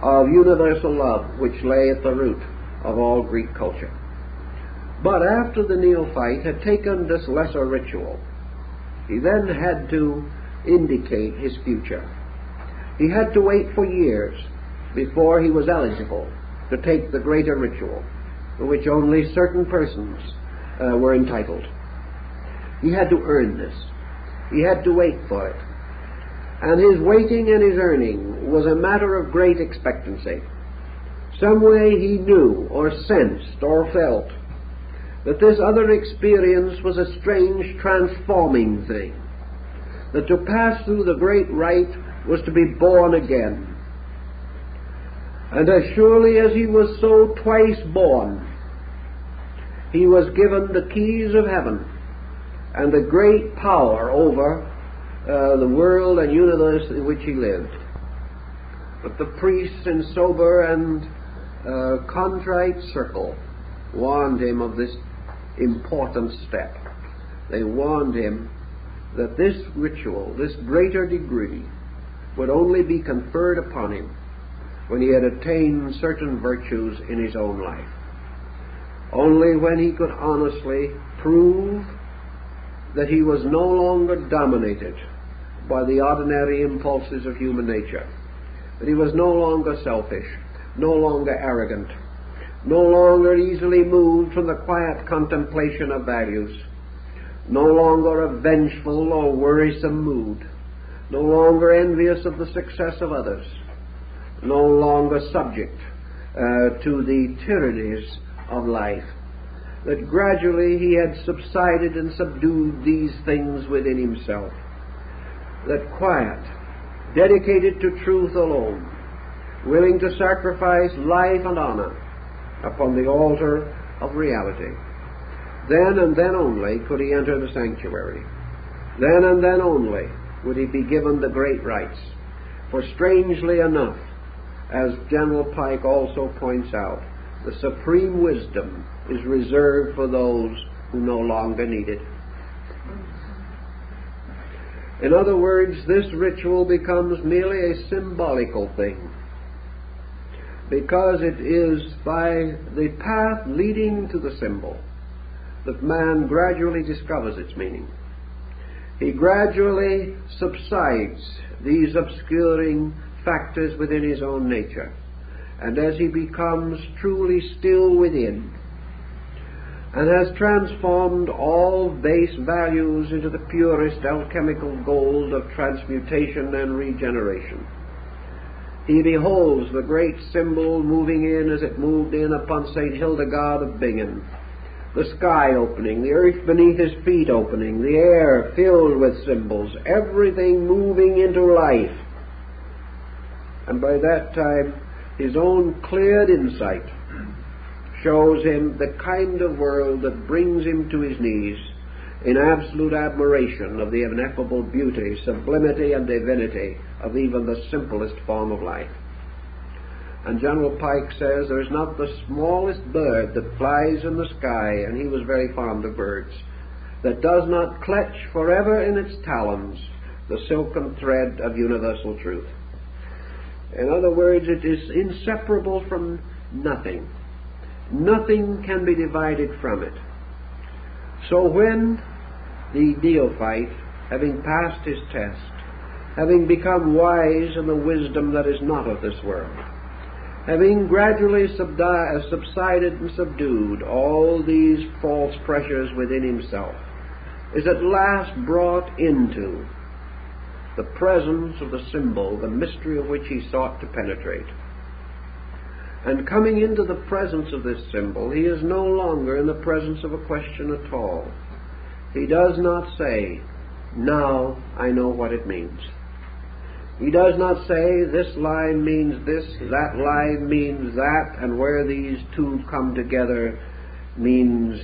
of universal love which lay at the root of all Greek culture. But after the neophyte had taken this lesser ritual, he then had to indicate his future. He had to wait for years before he was eligible to take the greater ritual, for which only certain persons were entitled. He had to earn this. He had to wait for it. And his waiting and his earning was a matter of great expectancy. Some way he knew or sensed or felt that this other experience was a strange, transforming thing, that to pass through the great rite was to be born again. And as surely as he was so twice born, he was given the keys of heaven and the great power over the world and universe in which he lived. But the priests in sober and contrite circle warned him of this important step. They warned him that this ritual, this greater degree, would only be conferred upon him when he had attained certain virtues in his own life. Only when he could honestly prove that he was no longer dominated by the ordinary impulses of human nature, that he was no longer selfish, no longer arrogant, no longer easily moved from the quiet contemplation of values, no longer a vengeful or worrisome mood, no longer envious of the success of others, no longer subject to the tyrannies of life, that gradually he had subsided and subdued these things within himself, that quiet, dedicated to truth alone, willing to sacrifice life and honor upon the altar of reality, then and then only could he enter the sanctuary. Then and then only would he be given the great rites. For strangely enough, as General Pike also points out, the supreme wisdom is reserved for those who no longer need it. In other words, this ritual becomes merely a symbolical thing, because it is by the path leading to the symbol that man gradually discovers its meaning. He gradually subsides these obscuring factors within his own nature, and as he becomes truly still within, and has transformed all base values into the purest alchemical gold of transmutation and regeneration, he beholds the great symbol moving in as it moved in upon St. Hildegard of Bingen, the sky opening, the earth beneath his feet opening, the air filled with symbols, everything moving into life. And by that time, his own cleared insight shows him the kind of world that brings him to his knees in absolute admiration of the ineffable beauty, sublimity, and divinity of even the simplest form of life. And General Pike says there is not the smallest bird that flies in the sky, and he was very fond of birds, that does not clutch forever in its talons the silken thread of universal truth. In other words, it is inseparable from nothing. Nothing can be divided from it. So when the neophyte, having passed his test, having become wise in the wisdom that is not of this world, having gradually subsided and subdued all these false pressures within himself, is at last brought into the presence of the symbol, the mystery of which he sought to penetrate. And coming into the presence of this symbol, he is no longer in the presence of a question at all. He does not say, "Now I know what it means." He does not say, "This line means this, that line means that, and where these two come together means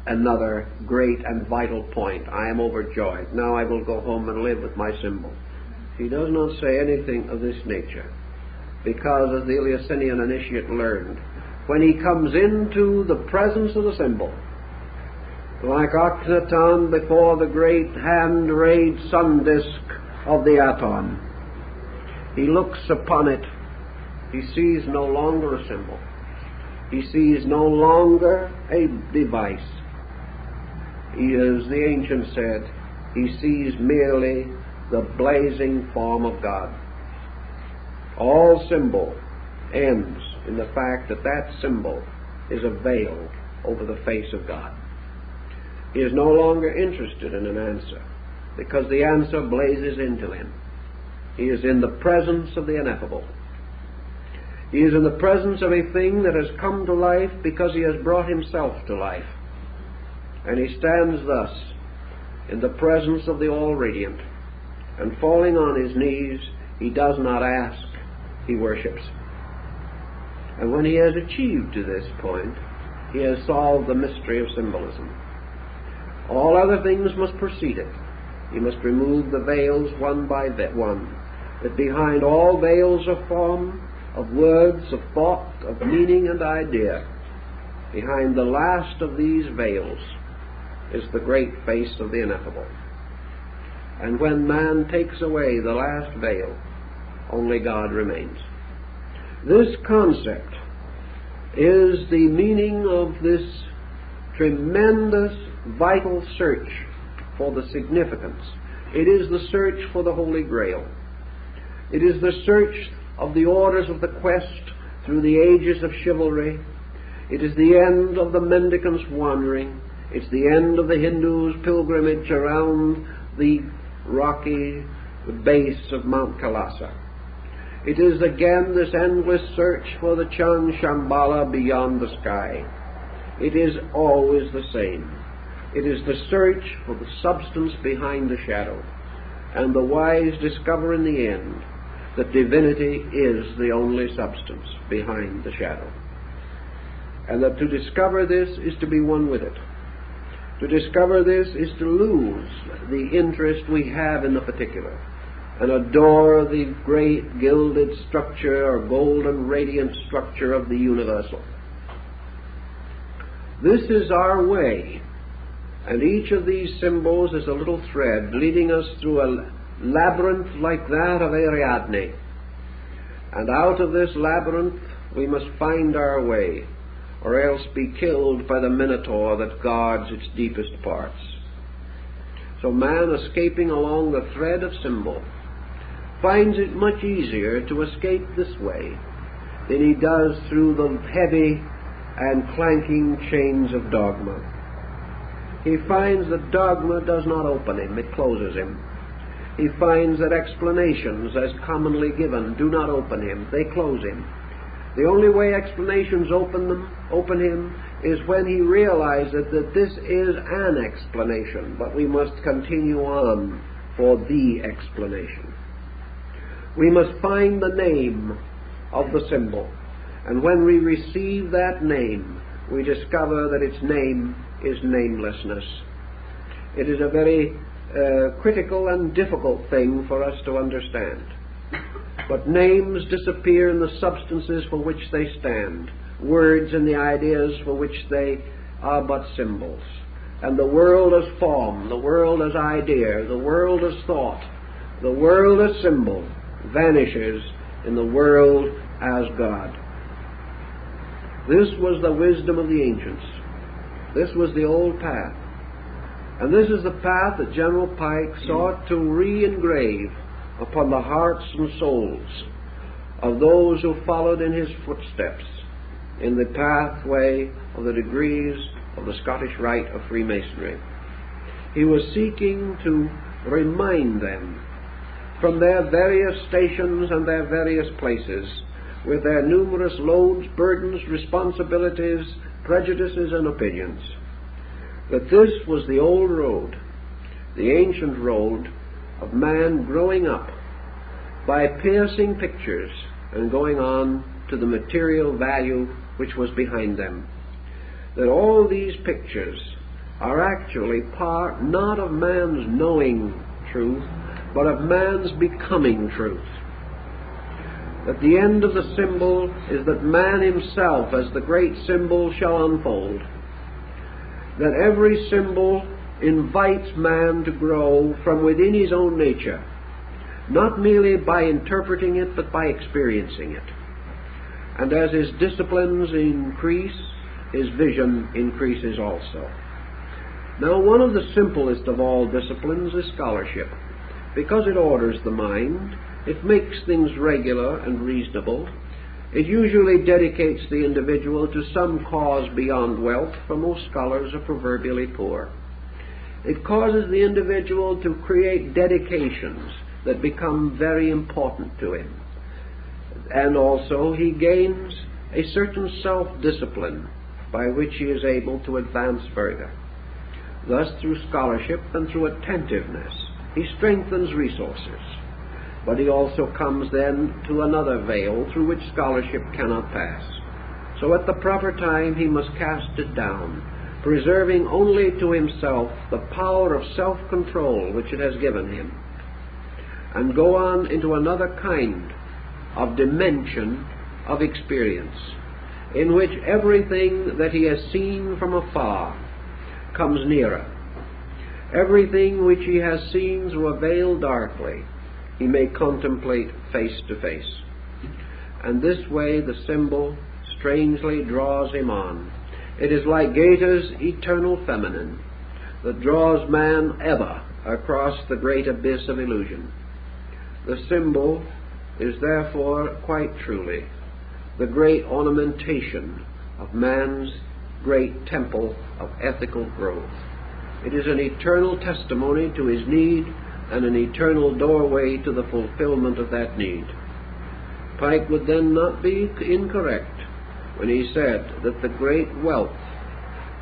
another great and vital point. I am overjoyed. Now I will go home and live with my symbol." He does not say anything of this nature, because, as the Eleusinian initiate learned, when he comes into the presence of the symbol, like Akhenaton before the great hand-rayed sun disk of the Aton, he looks upon it. He sees no longer a symbol. He sees no longer a device. He, as the ancient said, he sees merely the blazing form of God. All symbol ends in the fact that that symbol is a veil over the face of God. He is no longer interested in an answer, because the answer blazes into him. He is in the presence of the ineffable. He is in the presence of a thing that has come to life because he has brought himself to life. And he stands thus in the presence of the All-Radiant, and falling on his knees, he does not ask, he worships. And when he has achieved to this point, he has solved the mystery of symbolism. All other things must precede it. He must remove the veils one by one, that behind all veils of form, of words, of thought, of meaning and idea, behind the last of these veils is the great face of the ineffable. And when man takes away the last veil, only God remains. This concept is the meaning of this tremendous, vital search for the significance. It is the search for the Holy Grail. It is the search of the orders of the quest through the ages of chivalry. It is the end of the mendicant's wandering. It's the end of the Hindu's pilgrimage around the rocky base of Mount Kailasa. It is again this endless search for the Chand Shambhala beyond the sky. It is always the same. It is the search for the substance behind the shadow, and the wise discover in the end that divinity is the only substance behind the shadow, and that to discover this is to be one with it. To discover this is to lose the interest we have in the particular and adore the great gilded structure or golden radiant structure of the universal. This is our way, and each of these symbols is a little thread leading us through a labyrinth like that of Ariadne. And out of this labyrinth we must find our way, or else be killed by the minotaur that guards its deepest parts. So man, escaping along the thread of symbol, finds it much easier to escape this way than he does through the heavy and clanking chains of dogma. He finds that dogma does not open him, it closes him. He finds that explanations, as commonly given, do not open him, they close him. The only way explanations open him is when he realizes that this is an explanation, but we must continue on for the explanation. We must find the name of the symbol, and when we receive that name, we discover that its name is namelessness. It is a very critical and difficult thing for us to understand. But names disappear in the substances for which they stand, words in the ideas for which they are but symbols. And the world as form, the world as idea, the world as thought, the world as symbol vanishes in the world as God. This was the wisdom of the ancients. This was the old path. And this is the path that General Pike sought to re-engrave upon the hearts and souls of those who followed in his footsteps in the pathway of the degrees of the Scottish Rite of Freemasonry. He was seeking to remind them from their various stations and their various places, with their numerous loads, burdens, responsibilities, prejudices, and opinions, that this was the old road, the ancient road of man growing up by piercing pictures and going on to the material value which was behind them. That all these pictures are actually part not of man's knowing truth, but of man's becoming truth. That the end of the symbol is that man himself, as the great symbol, shall unfold. That every symbol invites man to grow from within his own nature, not merely by interpreting it, but by experiencing it. And as his disciplines increase, his vision increases also. Now, one of the simplest of all disciplines is scholarship, because it orders the mind, it makes things regular and reasonable, it usually dedicates the individual to some cause beyond wealth, for most scholars are proverbially poor. It causes the individual to create dedications that become very important to him. And also he gains a certain self-discipline by which he is able to advance further. Thus, through scholarship and through attentiveness, he strengthens resources. But he also comes then to another veil through which scholarship cannot pass. So at the proper time he must cast it down, preserving only to himself the power of self-control which it has given him, and go on into another kind of dimension of experience, in which everything that he has seen from afar comes nearer. Everything which he has seen through a veil darkly, he may contemplate face to face. And this way the symbol strangely draws him on. It is like Goethe's eternal feminine that draws man ever across the great abyss of illusion. The symbol is therefore quite truly the great ornamentation of man's great temple of ethical growth. It is an eternal testimony to his need and an eternal doorway to the fulfillment of that need. Pike would then not be incorrect when he said that the great wealth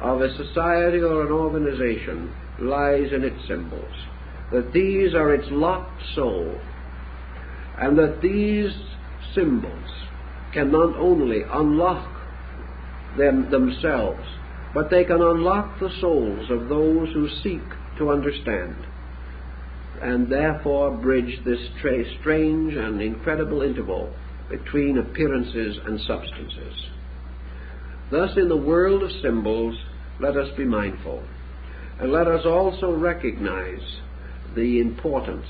of a society or an organization lies in its symbols, that these are its locked soul, and that these symbols can not only unlock them themselves, but they can unlock the souls of those who seek to understand, and therefore bridge this strange and incredible interval between appearances and substances. Thus, in the world of symbols, let us be mindful, and let us also recognize the importance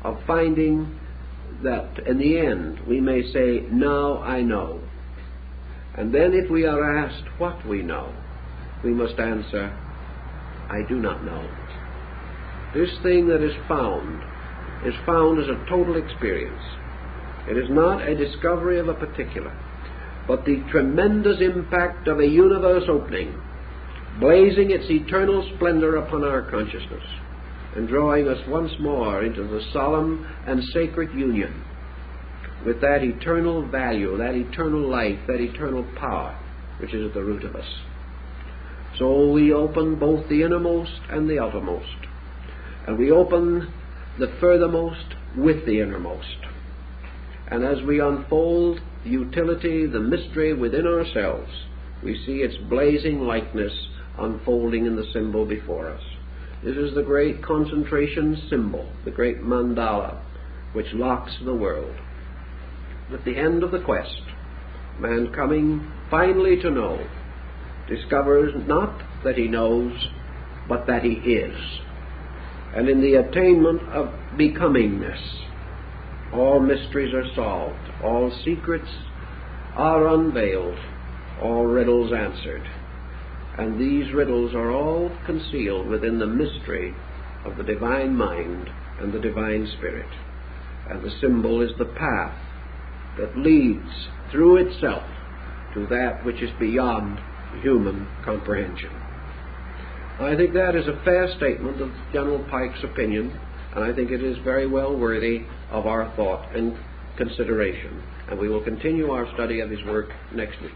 of finding that in the end we may say, now I know. And then if we are asked what we know, we must answer, I do not know. This thing that is found as a total experience. It is not a discovery of a particular, but the tremendous impact of a universe opening, blazing its eternal splendor upon our consciousness, and drawing us once more into the solemn and sacred union with that eternal value, that eternal life, that eternal power which is at the root of us. So we open both the innermost and the outermost, and we open the furthermost with the innermost. And as we unfold the utility, the mystery within ourselves, we see its blazing likeness unfolding in the symbol before us. This is the great concentration symbol, the great mandala, which locks the world. At the end of the quest, man coming finally to know, discovers not that he knows, but that he is. And in the attainment of becomingness, all mysteries are solved, all secrets are unveiled, all riddles answered. And these riddles are all concealed within the mystery of the divine mind and the divine spirit. And the symbol is the path that leads through itself to that which is beyond human comprehension. I think that is a fair statement of General Pike's opinion, and I think it is very well worthy of our thought and consideration. And we will continue our study of his work next week.